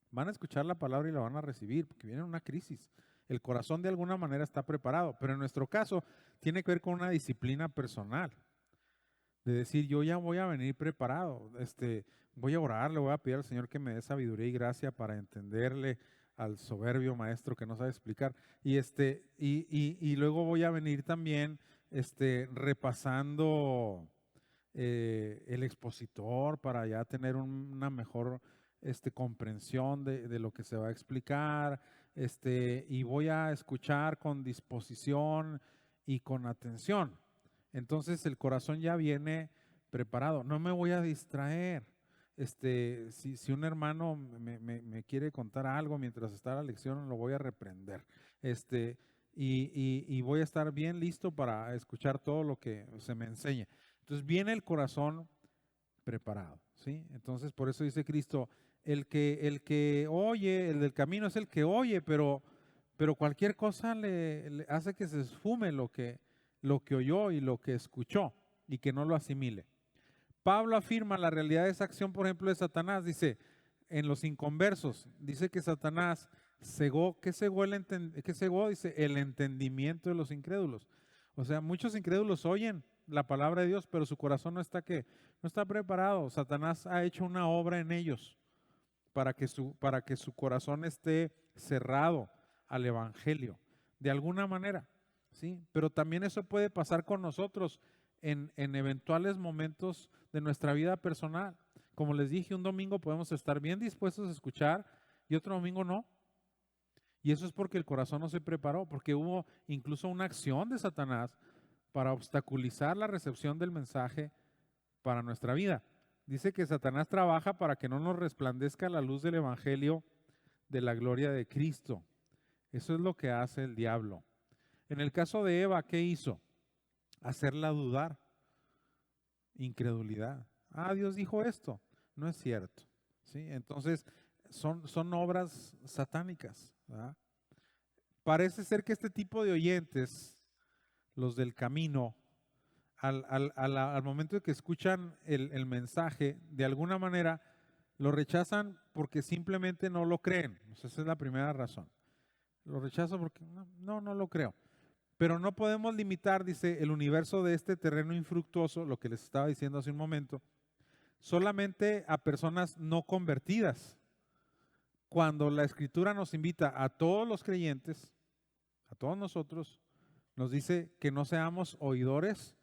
Van a escuchar la palabra y la van a recibir porque viene una crisis. El corazón de alguna manera está preparado, pero en nuestro caso tiene que ver con una disciplina personal. De decir, yo ya voy a venir preparado, voy a orar, le voy a pedir al Señor que me dé sabiduría y gracia para entenderle al soberbio maestro que no sabe explicar. Y luego voy a venir también repasando el expositor para ya tener una mejor comprensión de lo que se va a explicar, y voy a escuchar con disposición y con atención. Entonces el corazón ya viene preparado. No me voy a distraer. Si un hermano me quiere contar algo mientras está la lección, lo voy a reprender. Y voy a estar bien listo para escuchar todo lo que se me enseñe. Entonces viene el corazón preparado, ¿sí? Entonces por eso dice Cristo, el que oye, el del camino es el que oye, pero cualquier cosa le hace que se esfume lo que oyó y lo que escuchó y que no lo asimile. Pablo afirma la realidad de esa acción, por ejemplo, de Satanás. Dice, en los inconversos, dice que Satanás cegó, ¿qué cegó? ¿Qué cegó? Dice, el entendimiento de los incrédulos. O sea, muchos incrédulos oyen la palabra de Dios, pero su corazón no está preparado. Satanás ha hecho una obra en ellos para que su corazón esté cerrado al evangelio, de alguna manera, ¿sí? Pero también eso puede pasar con nosotros en eventuales momentos de nuestra vida personal. Como les dije, un domingo podemos estar bien dispuestos a escuchar y otro domingo no. Y eso es porque el corazón no se preparó, porque hubo incluso una acción de Satanás para obstaculizar la recepción del mensaje para nuestra vida. Dice que Satanás trabaja para que no nos resplandezca la luz del evangelio de la gloria de Cristo. Eso es lo que hace el diablo. En el caso de Eva, ¿qué hizo? Hacerla dudar. Incredulidad. Ah, Dios dijo esto. No es cierto, ¿sí? Entonces, son obras satánicas, ¿verdad? Parece ser que este tipo de oyentes, los del camino, al momento de que escuchan el mensaje, de alguna manera lo rechazan porque simplemente no lo creen. O sea, esa es la primera razón. Lo rechazo porque no lo creo. Pero no podemos limitar, dice, el universo de este terreno infructuoso, lo que les estaba diciendo hace un momento, solamente a personas no convertidas. Cuando la Escritura nos invita a todos los creyentes, a todos nosotros, nos dice que no seamos oidores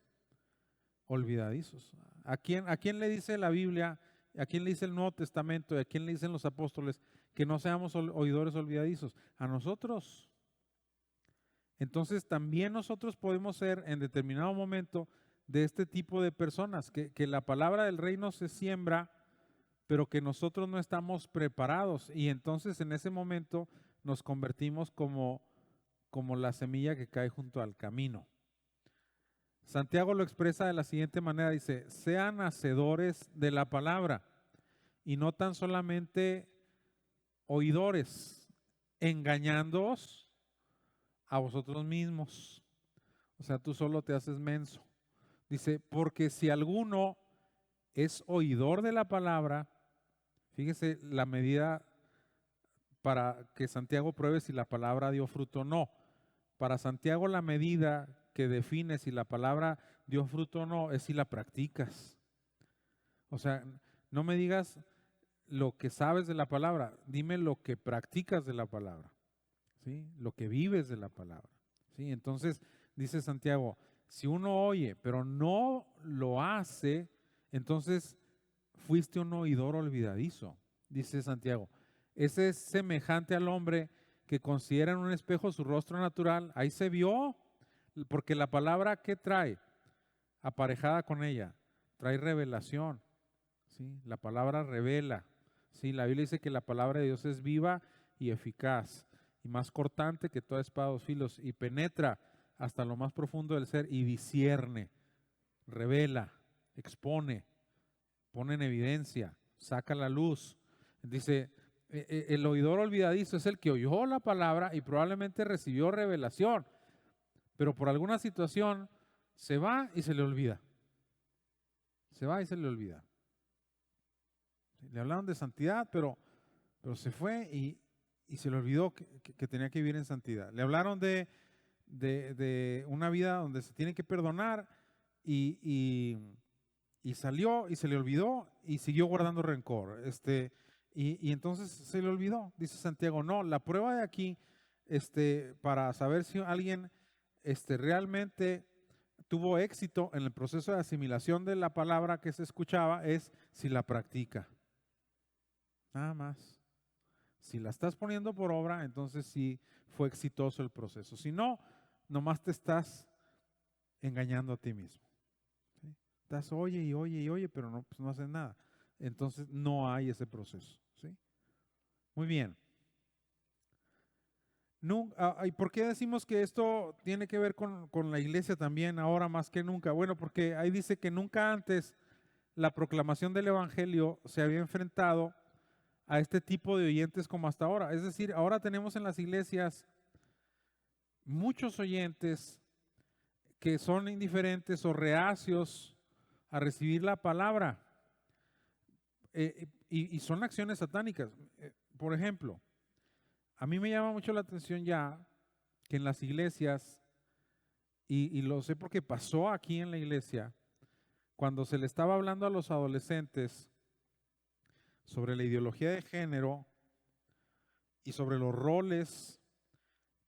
olvidadizos. ¿A quién le dice la Biblia, a quién le dice el Nuevo Testamento y a quién le dicen los apóstoles que no seamos oidores olvidadizos? A nosotros. Entonces también nosotros podemos ser en determinado momento de este tipo de personas, que la palabra del reino se siembra, pero que nosotros no estamos preparados y entonces en ese momento nos convertimos como como la semilla que cae junto al camino. Santiago lo expresa de la siguiente manera, dice, sean hacedores de la palabra y no tan solamente oidores, engañándoos a vosotros mismos. O sea, tú solo te haces menso. Dice, porque si alguno es oidor de la palabra, fíjese la medida para que Santiago pruebe si la palabra dio fruto o no. Para Santiago la medida que define si la palabra dio fruto o no es si la practicas. O sea, no me digas lo que sabes de la palabra, dime lo que practicas de la palabra, ¿sí? Lo que vives de la palabra, ¿sí? Entonces, dice Santiago, si uno oye, pero no lo hace, entonces fuiste un oidor olvidadizo, dice Santiago. Ese es semejante al hombre que considera en un espejo su rostro natural, ahí se vio, porque la palabra, ¿qué trae? Aparejada con ella, trae revelación, ¿sí? La palabra revela, ¿sí? La Biblia dice que la palabra de Dios es viva y eficaz, y más cortante que toda espada de dos filos, y penetra hasta lo más profundo del ser, y discierne, revela, expone, pone en evidencia, saca la luz. Dice, el oidor olvidadizo es el que oyó la palabra y probablemente recibió revelación, pero por alguna situación se va y se le olvida. Se va y se le olvida. Le hablaron de santidad, pero se fue y se le olvidó que tenía que vivir en santidad. Le hablaron de una vida donde se tiene que perdonar y salió y se le olvidó y siguió guardando rencor. Y entonces se le olvidó, dice Santiago. No, la prueba de aquí, para saber si alguien realmente tuvo éxito en el proceso de asimilación de la palabra que se escuchaba es si la practica. Nada más. Si la estás poniendo por obra, entonces sí fue exitoso el proceso. Si no, nomás te estás engañando a ti mismo. ¿Sí? Estás oye y oye y oye, pero no, pues no haces nada. Entonces no hay ese proceso. ¿Sí? Muy bien. ¿Y por qué decimos que esto tiene que ver con la iglesia también ahora más que nunca? Bueno, porque ahí dice que nunca antes la proclamación del evangelio se había enfrentado a este tipo de oyentes como hasta ahora. Es decir, ahora tenemos en las iglesias muchos oyentes que son indiferentes o reacios a recibir la palabra. Y son acciones satánicas. Por ejemplo, a mí me llama mucho la atención ya que en las iglesias, y lo sé porque pasó aquí en la iglesia, cuando se le estaba hablando a los adolescentes sobre la ideología de género y sobre los roles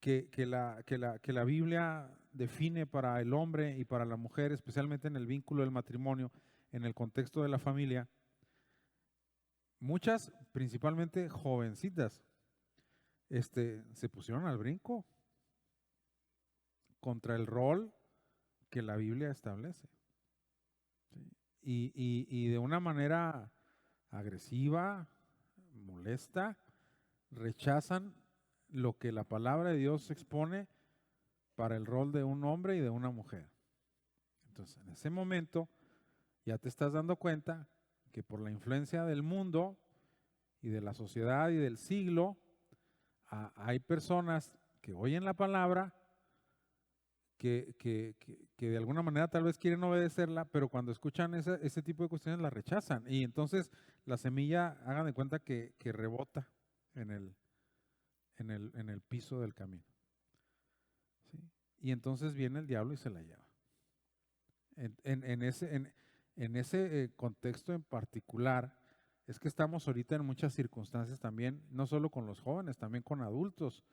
que la Biblia define para el hombre y para la mujer, especialmente en el vínculo del matrimonio, en el contexto de la familia, muchas, principalmente jovencitas, se pusieron al brinco contra el rol que la Biblia establece. ¿Sí? Y de una manera agresiva, molesta, rechazan lo que la palabra de Dios expone para el rol de un hombre y de una mujer. Entonces, en ese momento ya te estás dando cuenta que por la influencia del mundo y de la sociedad y del siglo, hay personas que oyen la palabra, que de alguna manera tal vez quieren obedecerla, pero cuando escuchan ese tipo de cuestiones la rechazan. Y entonces la semilla, hagan de cuenta que rebota en el piso del camino. ¿Sí? Y entonces viene el diablo y se la lleva. En ese contexto en particular, es que estamos ahorita en muchas circunstancias también, no solo con los jóvenes, también con adultos.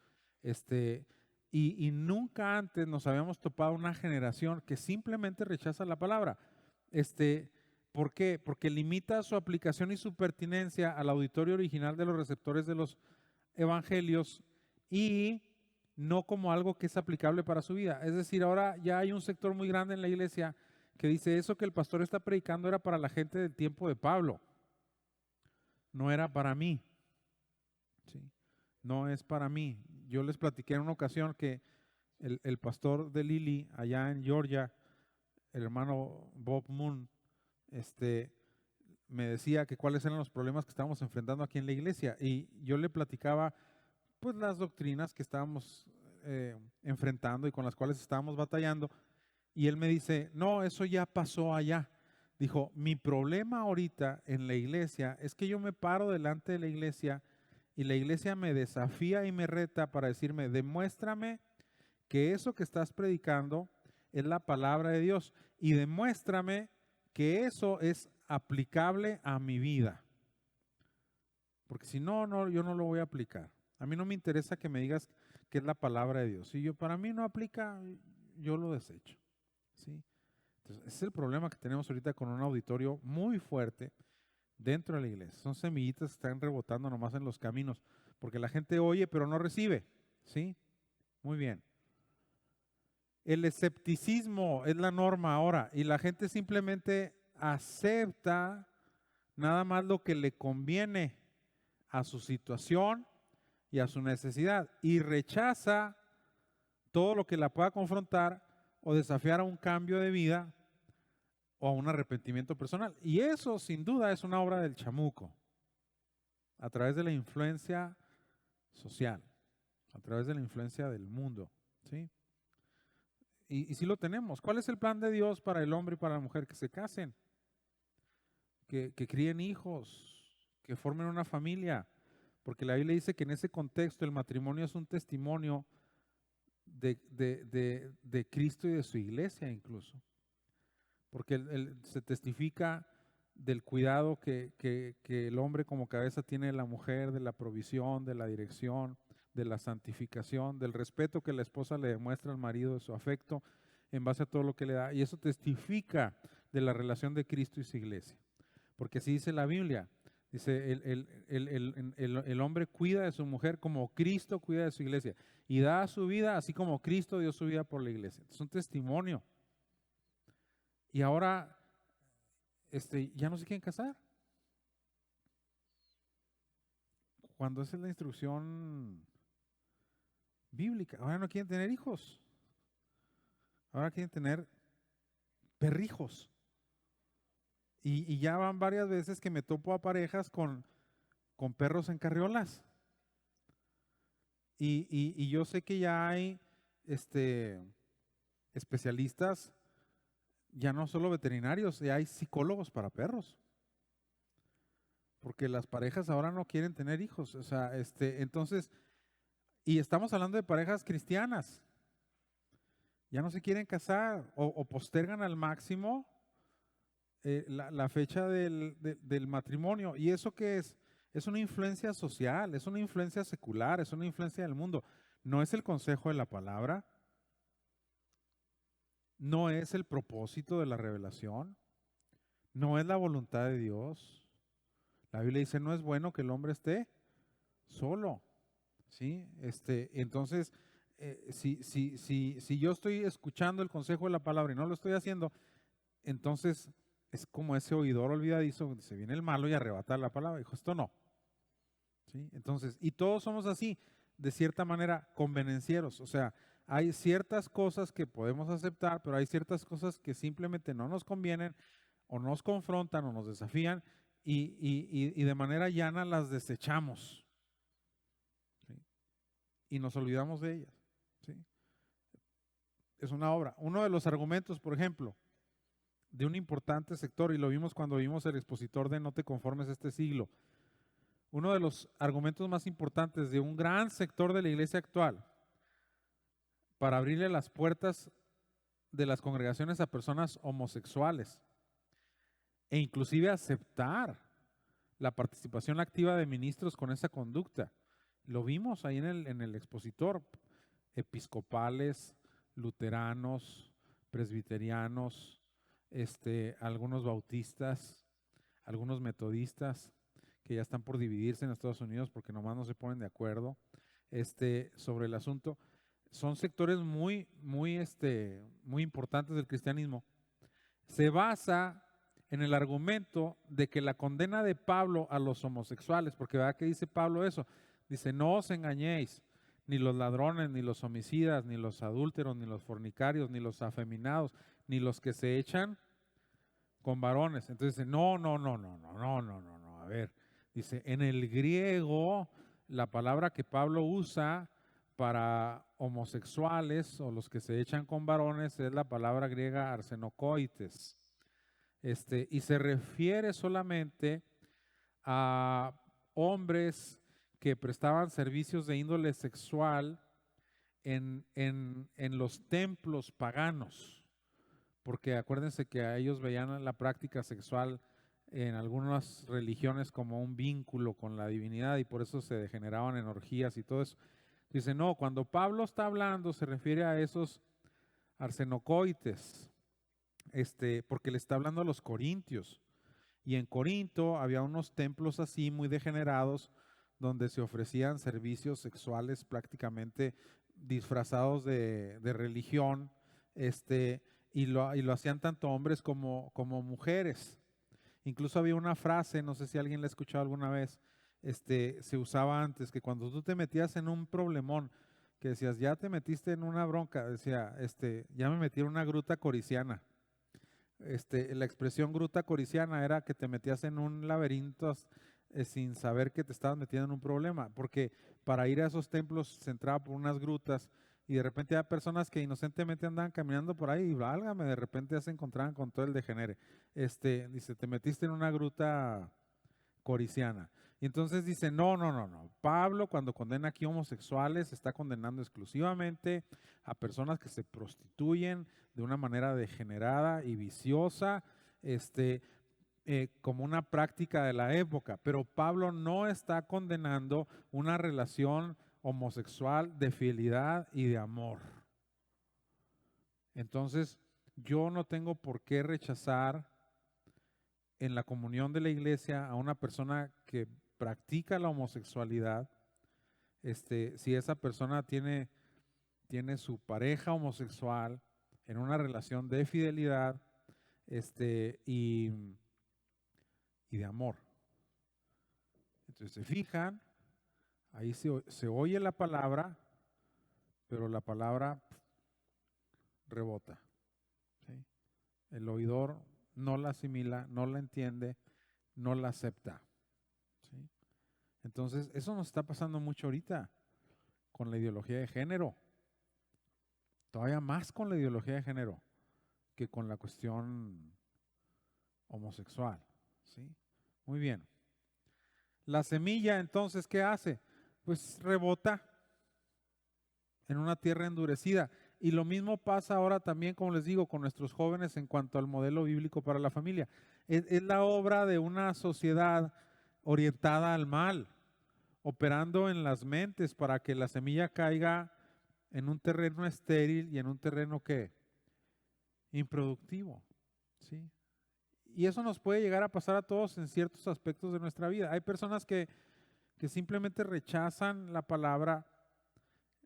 Y nunca antes nos habíamos topado una generación que simplemente rechaza la palabra. ¿Por qué? Porque limita su aplicación y su pertinencia al auditorio original de los receptores de los evangelios y no como algo que es aplicable para su vida. Es decir, ahora ya hay un sector muy grande en la iglesia que dice eso que el pastor está predicando era para la gente del tiempo de Pablo, no era para mí. ¿Sí? No es para mí. Yo les platiqué en una ocasión que el pastor de Lily allá en Georgia, el hermano Bob Moon, me decía que cuáles eran los problemas que estábamos enfrentando aquí en la iglesia, y yo le platicaba pues las doctrinas que estábamos enfrentando y con las cuales estábamos batallando, y él me dice, no, eso ya pasó allá. Dijo, mi problema ahorita en la iglesia es que yo me paro delante de la iglesia y la iglesia me desafía y me reta para decirme, demuéstrame que eso que estás predicando es la palabra de Dios y demuéstrame que eso es aplicable a mi vida. Porque si no, yo no lo voy a aplicar. A mí no me interesa que me digas que es la palabra de Dios. Si para mí no aplica, yo lo desecho. ¿Sí? Entonces, ese es el problema que tenemos ahorita con un auditorio muy fuerte dentro de la iglesia. Son semillitas que están rebotando nomás en los caminos, porque la gente oye pero no recibe. ¿Sí? Muy bien. El escepticismo es la norma ahora y la gente simplemente acepta nada más lo que le conviene a su situación y a su necesidad y rechaza todo lo que la pueda confrontar o desafiar a un cambio de vida o a un arrepentimiento personal. Y eso sin duda es una obra del chamuco, a través de la influencia social, a través de la influencia del mundo, ¿sí? Y sí lo tenemos. ¿Cuál es el plan de Dios para el hombre y para la mujer? Que se casen, que críen hijos, que formen una familia, porque la Biblia dice que en ese contexto el matrimonio es un testimonio de Cristo y de su iglesia incluso, porque se testifica del cuidado que el hombre como cabeza tiene de la mujer, de la provisión, de la dirección, de la santificación, del respeto que la esposa le demuestra al marido, de su afecto en base a todo lo que le da, y eso testifica de la relación de Cristo y su iglesia, porque así dice la Biblia. Dice, el hombre cuida de su mujer como Cristo cuida de su iglesia y da su vida así como Cristo dio su vida por la iglesia. Es un testimonio. Y ahora ya no se quieren casar. Cuando esa es la instrucción bíblica. Ahora no quieren tener hijos. Ahora quieren tener perrijos. Y ya van varias veces que me topo a parejas con perros en carriolas. Y yo sé que ya hay especialistas, ya no solo veterinarios, ya hay psicólogos para perros. Porque las parejas ahora no quieren tener hijos. O sea, entonces, y estamos hablando de parejas cristianas. Ya no se quieren casar o postergan al máximo la fecha del matrimonio. ¿Y eso qué es? Es una influencia social, es una influencia secular, es una influencia del mundo. No es el consejo de la palabra, no es el propósito de la revelación, no es la voluntad de Dios. La Biblia dice, no es bueno que el hombre esté solo. ¿Sí? Entonces, si yo estoy escuchando el consejo de la palabra y no lo estoy haciendo, entonces es como ese oidor olvidadizo, se viene el malo y arrebata la palabra. Dijo, esto no. ¿Sí? Entonces, y todos somos así, de cierta manera, convenencieros. O sea, hay ciertas cosas que podemos aceptar, pero hay ciertas cosas que simplemente no nos convienen, o nos confrontan, o nos desafían, y de manera llana las desechamos. ¿Sí? Y nos olvidamos de ellas. ¿Sí? Es una obra. Uno de los argumentos, por ejemplo, de un importante sector, y lo vimos cuando vimos el expositor de No te conformes a este siglo, uno de los argumentos más importantes de un gran sector de la iglesia actual para abrirle las puertas de las congregaciones a personas homosexuales e inclusive aceptar la participación activa de ministros con esa conducta. Lo vimos ahí en el expositor, episcopales, luteranos, presbiterianos, algunos bautistas, algunos metodistas que ya están por dividirse en Estados Unidos porque nomás no se ponen de acuerdo sobre el asunto. Son sectores muy importantes del cristianismo. Se basa en el argumento de que la condena de Pablo a los homosexuales, porque ¿verdad que dice Pablo eso? Dice, no os engañéis, ni los ladrones, ni los homicidas, ni los adúlteros, ni los fornicarios, ni los afeminados, ni los que se echan con varones. Entonces dice, no, no, no, no, no, no, no, no, no. A ver, dice, en el griego, la palabra que Pablo usa para homosexuales o los que se echan con varones es la palabra griega arsenokoites. Y se refiere solamente a hombres que prestaban servicios de índole sexual en los templos paganos, porque acuérdense que a ellos veían la práctica sexual en algunas religiones como un vínculo con la divinidad y por eso se degeneraban en orgías y todo eso. Dice, no, cuando Pablo está hablando se refiere a esos arsenocoites, porque le está hablando a los corintios. Y en Corinto había unos templos así muy degenerados donde se ofrecían servicios sexuales prácticamente disfrazados de religión, y lo hacían tanto hombres como mujeres. Incluso había una frase, no sé si alguien la ha escuchado alguna vez, se usaba antes, que cuando tú te metías en un problemón, que decías, ya te metiste en una bronca, decía, ya me metí en una gruta coriciana. La expresión gruta coriciana era que te metías en un laberinto sin saber que te estabas metiendo en un problema, porque para ir a esos templos se entraba por unas grutas y de repente había personas que inocentemente andaban caminando por ahí y válgame, de repente ya se encontraban con todo el degenere. Dice, te metiste en una gruta coriciana. Y entonces dice, no, no, no, no. Pablo cuando condena aquí homosexuales está condenando exclusivamente a personas que se prostituyen de una manera degenerada y viciosa, como una práctica de la época. Pero Pablo no está condenando una relación homosexual de fidelidad y de amor. Entonces, yo no tengo por qué rechazar en la comunión de la iglesia a una persona que practica la homosexualidad, si esa persona tiene su pareja homosexual en una relación de fidelidad, y de amor. Entonces se fijan, ahí se oye la palabra, pero la palabra rebota, ¿sí? El oidor no la asimila, no la entiende, no la acepta, ¿sí? Entonces, eso nos está pasando mucho ahorita con la ideología de género. Todavía más con la ideología de género que con la cuestión homosexual, ¿sí? Muy bien. La semilla, entonces, ¿qué hace? Pues rebota en una tierra endurecida. Y lo mismo pasa ahora también, como les digo, con nuestros jóvenes en cuanto al modelo bíblico para la familia. Es la obra de una sociedad orientada al mal, operando en las mentes para que la semilla caiga en un terreno estéril y en un terreno que improductivo, ¿sí? Y eso nos puede llegar a pasar a todos en ciertos aspectos de nuestra vida. Hay personas que simplemente rechazan la palabra,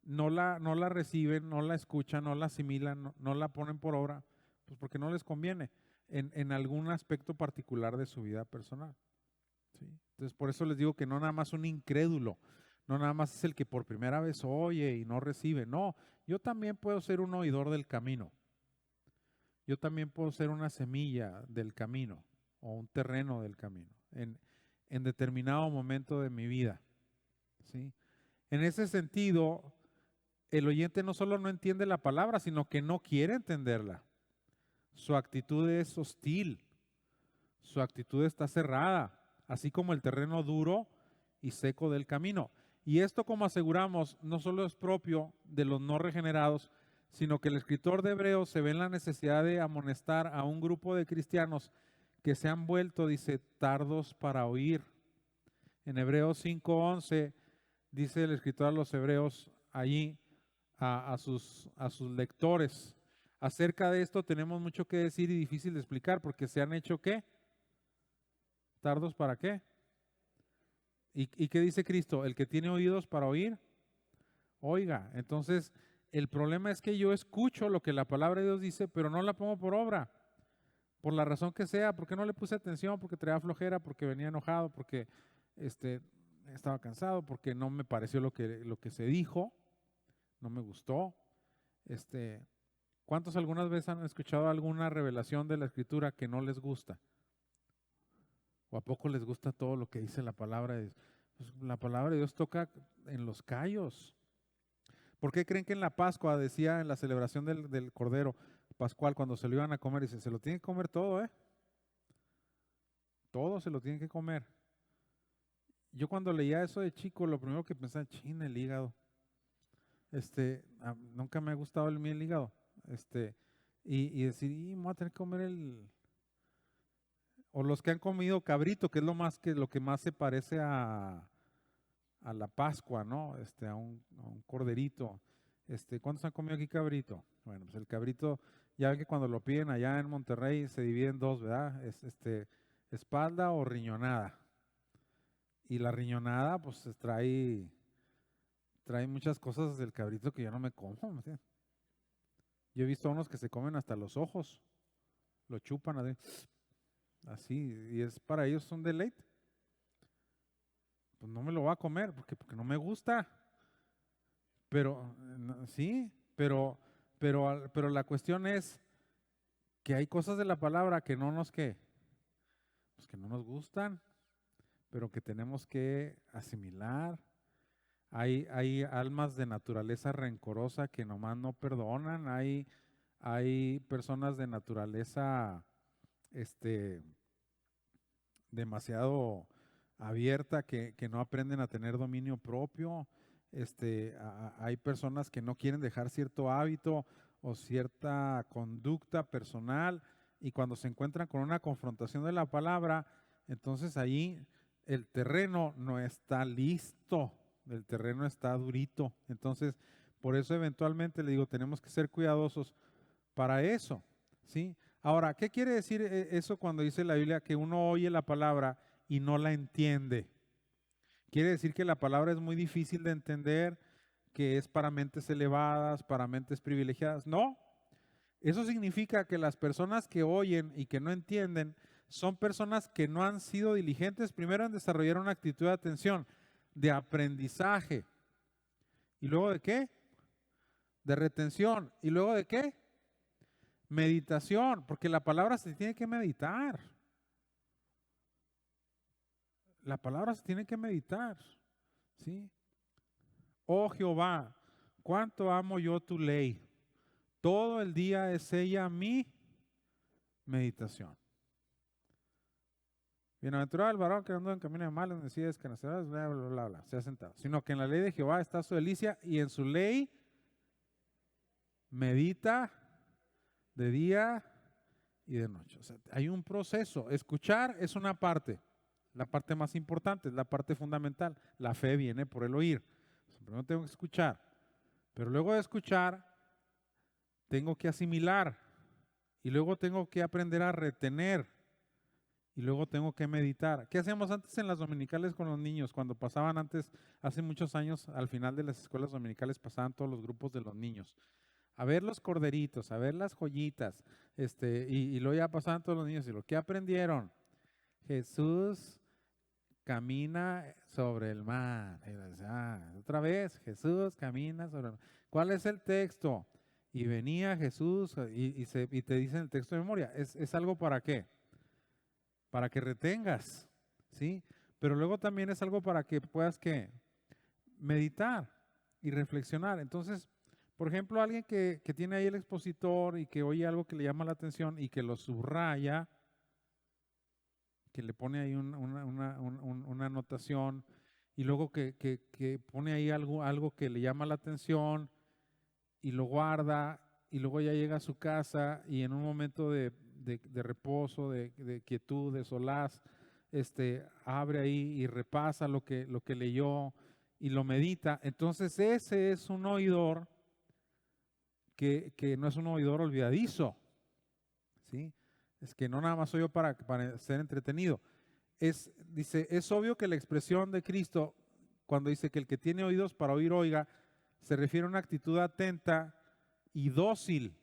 no la reciben, no la escuchan, no la asimilan, no la ponen por obra, pues porque no les conviene en algún aspecto particular de su vida personal, ¿sí? Entonces, por eso les digo que no nada más un incrédulo, no nada más es el que por primera vez oye y no recibe. No, yo también puedo ser un oidor del camino. Yo también puedo ser una semilla del camino o un terreno del camino en determinado momento de mi vida, ¿sí? En ese sentido, el oyente no solo no entiende la palabra, sino que no quiere entenderla. Su actitud es hostil, su actitud está cerrada, así como el terreno duro y seco del camino. Y esto, como aseguramos, no solo es propio de los no regenerados, sino que el escritor de Hebreos se ve en la necesidad de amonestar a un grupo de cristianos que se han vuelto, dice, tardos para oír. En Hebreos 5:11 dice el escritor a los hebreos allí, a sus lectores. Acerca de esto tenemos mucho que decir y difícil de explicar porque se han hecho ¿qué? ¿Tardos para qué? ¿Y qué dice Cristo? El que tiene oídos para oír, oiga. Entonces, el problema es que yo escucho lo que la palabra de Dios dice, pero no la pongo por obra. Por la razón que sea, porque no le puse atención, porque traía flojera, porque venía enojado, porque estaba cansado, porque no me pareció lo que se dijo, no me gustó. ¿Cuántos algunas veces han escuchado alguna revelación de la Escritura que no les gusta? ¿O a poco les gusta todo lo que dice la palabra de Dios? Pues la palabra de Dios toca en los callos. ¿Por qué creen que en la Pascua, decía en la celebración del Cordero Pascual, cuando se lo iban a comer, dice, se lo tienen que comer todo, todo se lo tienen que comer? Yo cuando leía eso de chico, lo primero que pensaba, chin, el hígado. Nunca me ha gustado el hígado. Y decir, me voy a tener que comer o los que han comido cabrito, que es lo que más se parece a la Pascua, ¿no? A un corderito. ¿Cuántos han comido aquí cabrito? Bueno, pues el cabrito, ya ven que cuando lo piden allá en Monterrey se divide en dos, ¿verdad? Espalda o riñonada. Y la riñonada, pues trae muchas cosas del cabrito que yo no me como. ¿Sí? Yo he visto a unos que se comen hasta los ojos, lo chupan así, y es para ellos un deleite. Pues no me lo voy a comer porque no me gusta. Pero sí, pero la cuestión es que hay cosas de la palabra que pues que no nos gustan, pero que tenemos que asimilar. Hay almas de naturaleza rencorosa que nomás no perdonan. Hay personas de naturaleza demasiado abierta que no aprenden a tener dominio propio. Hay personas que no quieren dejar cierto hábito o cierta conducta personal, y cuando se encuentran con una confrontación de la palabra, entonces ahí el terreno no está listo, el terreno está durito. Entonces, por eso eventualmente le digo, tenemos que ser cuidadosos para eso, ¿sí? Ahora, ¿qué quiere decir eso cuando dice la Biblia que uno oye la palabra y no la entiende? Quiere decir que la palabra es muy difícil de entender, que es para mentes elevadas, para mentes privilegiadas. No, eso significa que las personas que oyen y que no entienden son personas que no han sido diligentes primero en desarrollar una actitud de atención, de aprendizaje. ¿Y luego de qué? De retención. ¿Y luego de qué? Meditación, porque la palabra se tiene que meditar. La palabra se tiene que meditar, ¿sí? Oh Jehová, cuánto amo yo tu ley. Todo el día es ella mi meditación. Bienaventurado el varón que no anda en camino de mal, donde decide descansar, bla, bla, bla, bla, se ha sentado. Sino que en la ley de Jehová está su delicia, y en su ley medita de día y de noche. O sea, hay un proceso. Escuchar es una parte. La parte más importante, es la parte fundamental. La fe viene por el oír. Primero tengo que escuchar, pero luego de escuchar tengo que asimilar, y luego tengo que aprender a retener, y luego tengo que meditar. ¿Qué hacíamos antes en las dominicales con los niños? Cuando pasaban antes, hace muchos años, al final de las escuelas dominicales pasaban todos los grupos de los niños a ver los corderitos, a ver las joyitas, y luego ya pasaban todos los niños, y lo que aprendieron, Jesús camina sobre el mar. Otra vez, Jesús camina sobre el mar. ¿Cuál es el texto? Y venía Jesús, y te dicen el texto de memoria. ¿Es algo para qué? Para que retengas, ¿sí? Pero luego también es algo para que puedas, ¿qué? Meditar y reflexionar. Entonces, por ejemplo, alguien que tiene ahí el expositor y que oye algo que le llama la atención y que lo subraya, que le pone ahí una anotación, y luego que pone ahí algo que le llama la atención y lo guarda, y luego ya llega a su casa y en un momento de reposo, de quietud, de solaz, abre ahí y repasa lo que leyó y lo medita. Entonces ese es un oidor que no es un oidor olvidadizo, ¿sí? Es que no nada más oyo para ser entretenido. Dice, es obvio que la expresión de Cristo, cuando dice que el que tiene oídos para oír, oiga, se refiere a una actitud atenta y dócil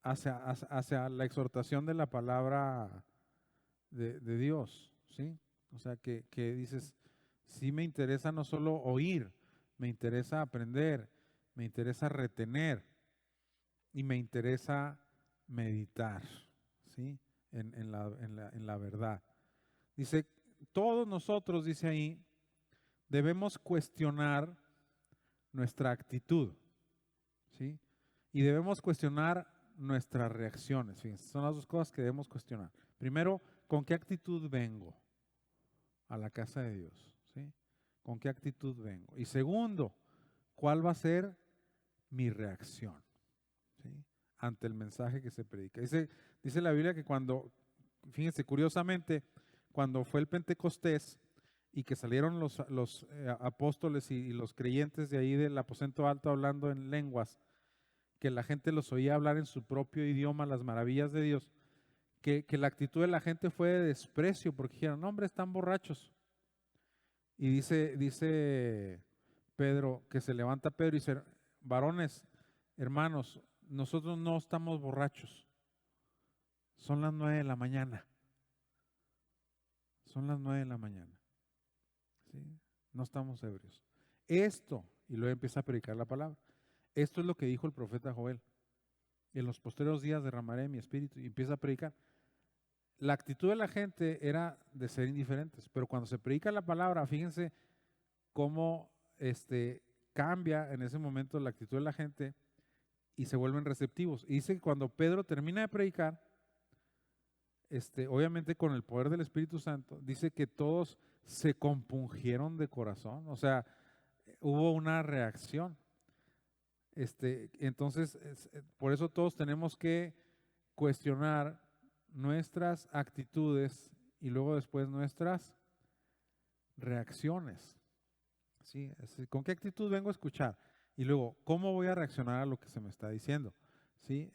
hacia la exhortación de la palabra de Dios, ¿sí? O sea, que dices, sí me interesa no solo oír, me interesa aprender, me interesa retener y me interesa meditar, ¿sí? En la verdad. Dice, todos nosotros, dice ahí, debemos cuestionar nuestra actitud, ¿sí? Y debemos cuestionar nuestras reacciones. Fíjense, son las dos cosas que debemos cuestionar. Primero, ¿con qué actitud vengo a la casa de Dios? ¿Sí? ¿Con qué actitud vengo? Y segundo, ¿cuál va a ser mi reacción? ¿Sí? Ante el mensaje que se predica. Dice la Biblia que fíjense, curiosamente, cuando fue el Pentecostés y que salieron los apóstoles y los creyentes de ahí del aposento alto hablando en lenguas, que la gente los oía hablar en su propio idioma, las maravillas de Dios, que la actitud de la gente fue de desprecio, porque dijeron, no, hombre, están borrachos. Y dice Pedro, que se levanta Pedro y dice, varones, hermanos, nosotros no estamos borrachos. Son las 9 de la mañana. Son las 9 de la mañana. ¿Sí? No estamos ebrios. Esto, y luego empieza a predicar la palabra. Esto es lo que dijo el profeta Joel. En los posteriores días derramaré mi espíritu, y empieza a predicar. La actitud de la gente era de ser indiferentes, pero cuando se predica la palabra, fíjense cómo cambia en ese momento la actitud de la gente y se vuelven receptivos. Y dice que cuando Pedro termina de predicar, obviamente con el poder del Espíritu Santo, dice que todos se compungieron de corazón, o sea, hubo una reacción. Entonces, por eso todos tenemos que cuestionar nuestras actitudes y luego después nuestras reacciones. ¿Sí? ¿Con qué actitud vengo a escuchar? Y luego, ¿cómo voy a reaccionar a lo que se me está diciendo? ¿Sí?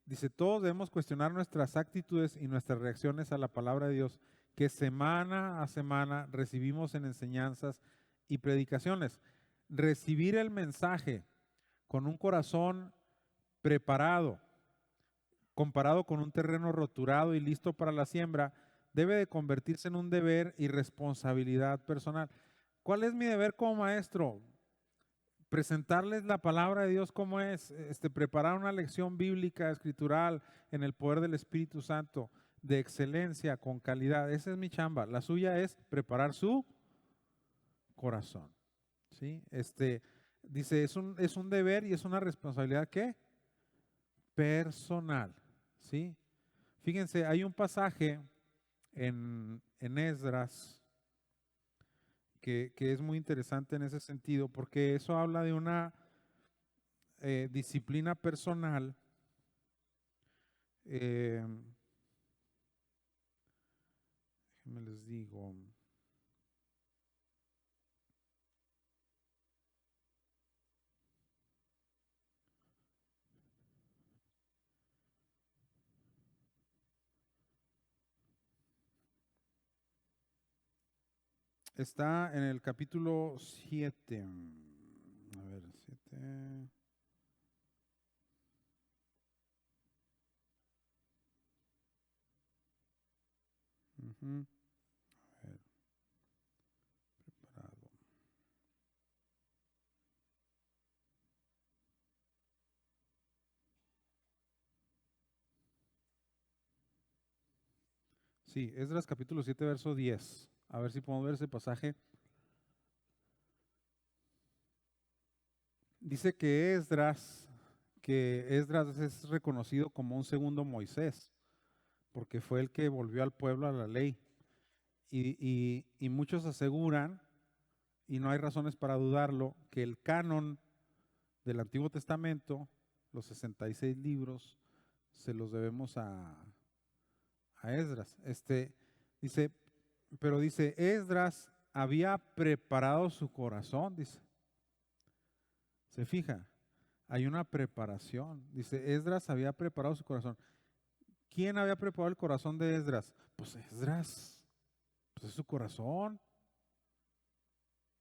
Dice, todos debemos cuestionar nuestras actitudes y nuestras reacciones a la palabra de Dios que semana a semana recibimos en enseñanzas y predicaciones. Recibir el mensaje con un corazón preparado, comparado con un terreno roturado y listo para la siembra, debe de convertirse en un deber y responsabilidad personal. ¿Cuál es mi deber como maestro? Presentarles la palabra de Dios como es, preparar una lección bíblica, escritural, en el poder del Espíritu Santo, de excelencia, con calidad. Esa es mi chamba. La suya es preparar su corazón. ¿Sí? Dice, es un deber y es una responsabilidad, ¿qué? Personal. ¿Sí? Fíjense, hay un pasaje en Esdras que es muy interesante en ese sentido, porque eso habla de una disciplina personal. Déjenme les digo. Está en el capítulo 7. A ver, 7. Ujú. A ver, preparado. Sí, Esdras capítulo 7, verso 10. A ver si podemos ver ese pasaje. Dice que Esdras es reconocido como un segundo Moisés, porque fue el que volvió al pueblo a la ley. Y muchos aseguran, y no hay razones para dudarlo, que el canon del Antiguo Testamento, los 66 libros, se los debemos a Esdras. Pero dice, Esdras había preparado su corazón, dice. Se fija, hay una preparación. Dice, Esdras había preparado su corazón. ¿Quién había preparado el corazón de Esdras? Pues Esdras, pues es su corazón.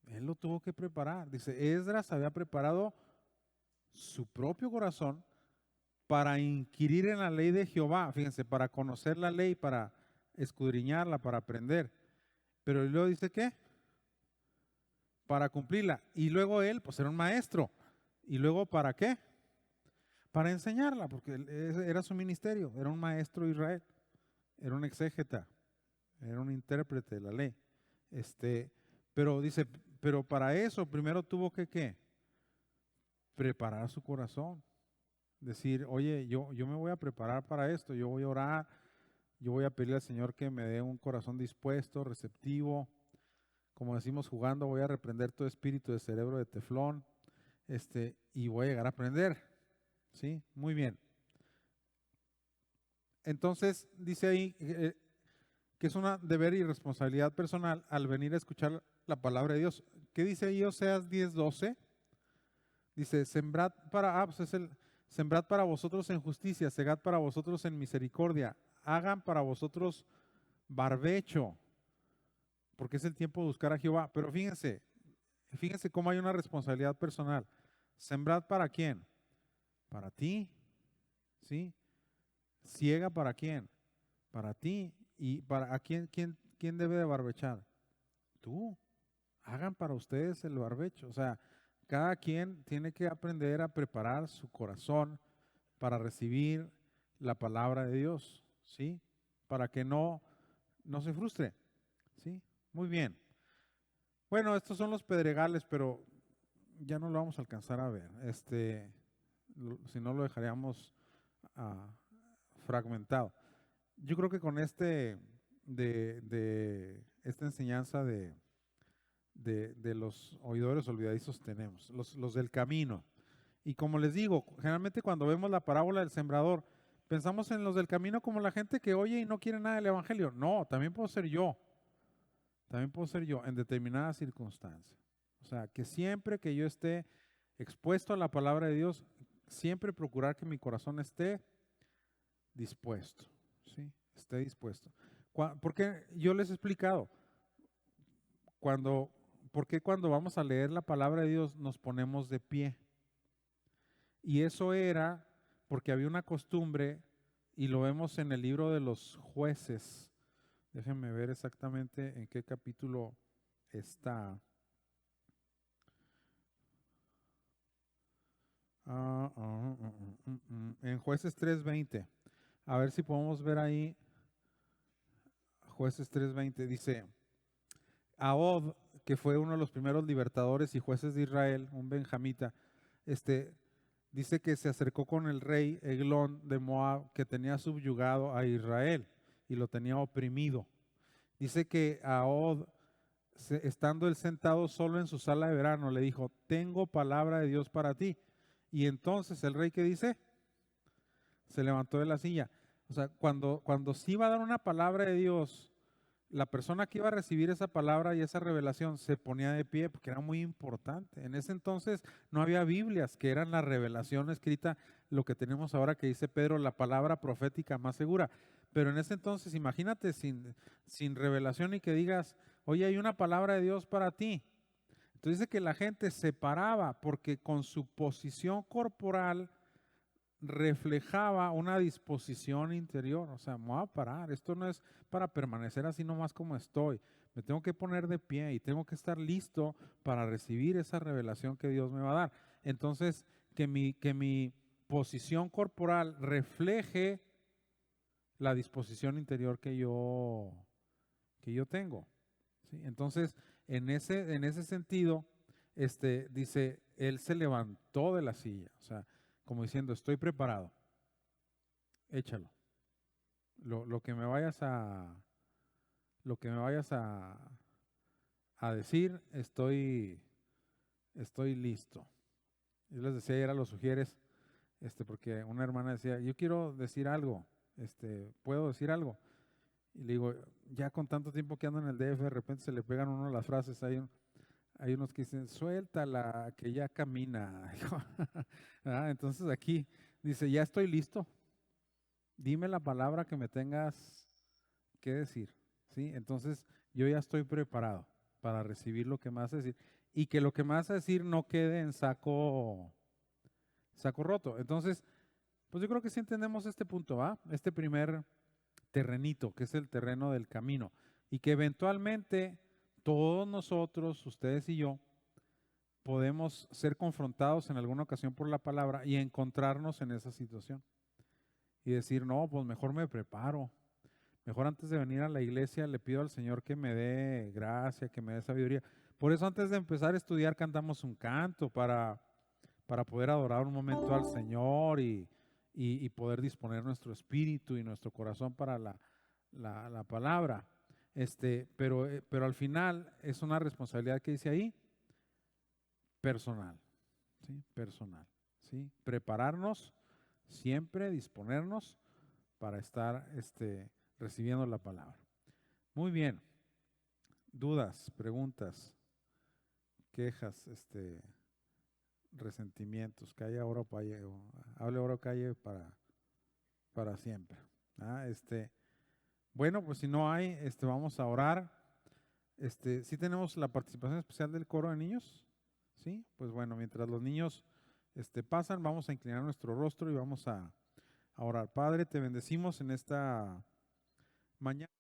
Él lo tuvo que preparar. Dice, Esdras había preparado su propio corazón para inquirir en la ley de Jehová. Fíjense, para conocer la ley, para escudriñarla, para aprender. Pero luego dice, ¿qué? Para cumplirla. Y luego él, pues era un maestro. ¿Y luego para qué? Para enseñarla, porque era su ministerio, era un maestro de Israel, era un exégeta, era un intérprete de la ley. Pero dice, pero para eso primero tuvo que ¿qué? Preparar su corazón. Decir, oye, yo me voy a preparar para esto, yo voy a orar, yo voy a pedirle al Señor que me dé un corazón dispuesto, receptivo. Como decimos jugando, voy a reprender todo espíritu de cerebro de teflón, y voy a llegar a aprender. ¿Sí? Muy bien. Entonces, dice ahí que es una deber y responsabilidad personal al venir a escuchar la palabra de Dios. ¿Qué dice ahí Oseas 10:12? Dice, sembrad para vosotros en justicia, segad para vosotros en misericordia, hagan para vosotros barbecho, porque es el tiempo de buscar a Jehová. Pero fíjense cómo hay una responsabilidad personal. Sembrad para quién? Para ti, ¿sí? Ciega para quién? Para ti. ¿Y para a quién debe de barbechar? Tú. Hagan para ustedes el barbecho. O sea, cada quien tiene que aprender a preparar su corazón para recibir la palabra de Dios, ¿sí? Para que no se frustre, ¿sí? Muy bien. Bueno, estos son los pedregales, pero ya no lo vamos a alcanzar a ver. Si no lo dejaríamos fragmentado. Yo creo que con de esta enseñanza de los oidores olvidadizos tenemos, los del camino. Y como les digo, generalmente cuando vemos la parábola del sembrador, pensamos en los del camino como la gente que oye y no quiere nada del evangelio. No, también puedo ser yo. También puedo ser yo en determinadas circunstancias. O sea, que siempre que yo esté expuesto a la palabra de Dios, siempre procurar que mi corazón esté dispuesto. ¿Sí? Esté dispuesto. Porque yo les he explicado, ¿por qué cuando vamos a leer la palabra de Dios nos ponemos de pie? Y eso era porque había una costumbre, y lo vemos en el libro de los Jueces. Déjenme ver exactamente en qué capítulo está. En Jueces 3:20. A ver si podemos ver ahí. Jueces 3:20 dice, Ahod, que fue uno de los primeros libertadores y jueces de Israel, un benjamita, dice que se acercó con el rey Eglón de Moab, que tenía subyugado a Israel y lo tenía oprimido. Dice que Ahod, estando él sentado solo en su sala de verano, le dijo, tengo palabra de Dios para ti. Y entonces el rey, ¿qué dice? Se levantó de la silla. O sea, cuando se iba a dar una palabra de Dios, la persona que iba a recibir esa palabra y esa revelación se ponía de pie porque era muy importante. En ese entonces no había Biblias, que eran la revelación escrita, lo que tenemos ahora que dice Pedro, la palabra profética más segura. Pero en ese entonces, imagínate sin revelación y que digas, oye, hay una palabra de Dios para ti. Entonces dice que la gente se paraba porque con su posición corporal reflejaba una disposición interior. O sea, me voy a parar. Esto no es para permanecer así nomás como estoy. Me tengo que poner de pie y tengo que estar listo para recibir esa revelación que Dios me va a dar. Entonces, que mi posición corporal refleje la disposición interior que yo tengo. ¿Sí? Entonces, en ese sentido, dice, él se levantó de la silla. O sea, como diciendo, estoy preparado, échalo. Lo que me vayas a decir, estoy listo. Yo les decía ayer a los sugieres, porque una hermana decía, yo quiero decir algo, ¿puedo decir algo? Y le digo, ya con tanto tiempo que ando en el DF, de repente se le pegan uno las frases, hay unos que dicen, suéltala, que ya camina. Entonces aquí dice, ya estoy listo. Dime la palabra que me tengas que decir. ¿Sí? Entonces yo ya estoy preparado para recibir lo que me vas a decir. Y que lo que me vas a decir no quede en saco roto. Entonces, pues yo creo que sí entendemos este punto, ¿va? Este primer terrenito, que es el terreno del camino. Y que eventualmente todos nosotros, ustedes y yo, podemos ser confrontados en alguna ocasión por la palabra y encontrarnos en esa situación. Y decir, no, pues mejor me preparo. Mejor antes de venir a la iglesia le pido al Señor que me dé gracia, que me dé sabiduría. Por eso antes de empezar a estudiar cantamos un canto para poder adorar un momento al Señor y poder disponer nuestro espíritu y nuestro corazón para la palabra. Pero al final es una responsabilidad que dice ahí, personal, ¿sí? Personal, ¿sí? Prepararnos siempre, disponernos para estar recibiendo la palabra. Muy bien. Dudas, preguntas, quejas, resentimientos, que haya oro, hable oro, calle para siempre. ¿Ah? Bueno, pues si no hay, vamos a orar. ¿Sí tenemos la participación especial del coro de niños? ¿Sí? Pues bueno, mientras los niños pasan, vamos a inclinar nuestro rostro y vamos a orar. Padre, te bendecimos en esta mañana.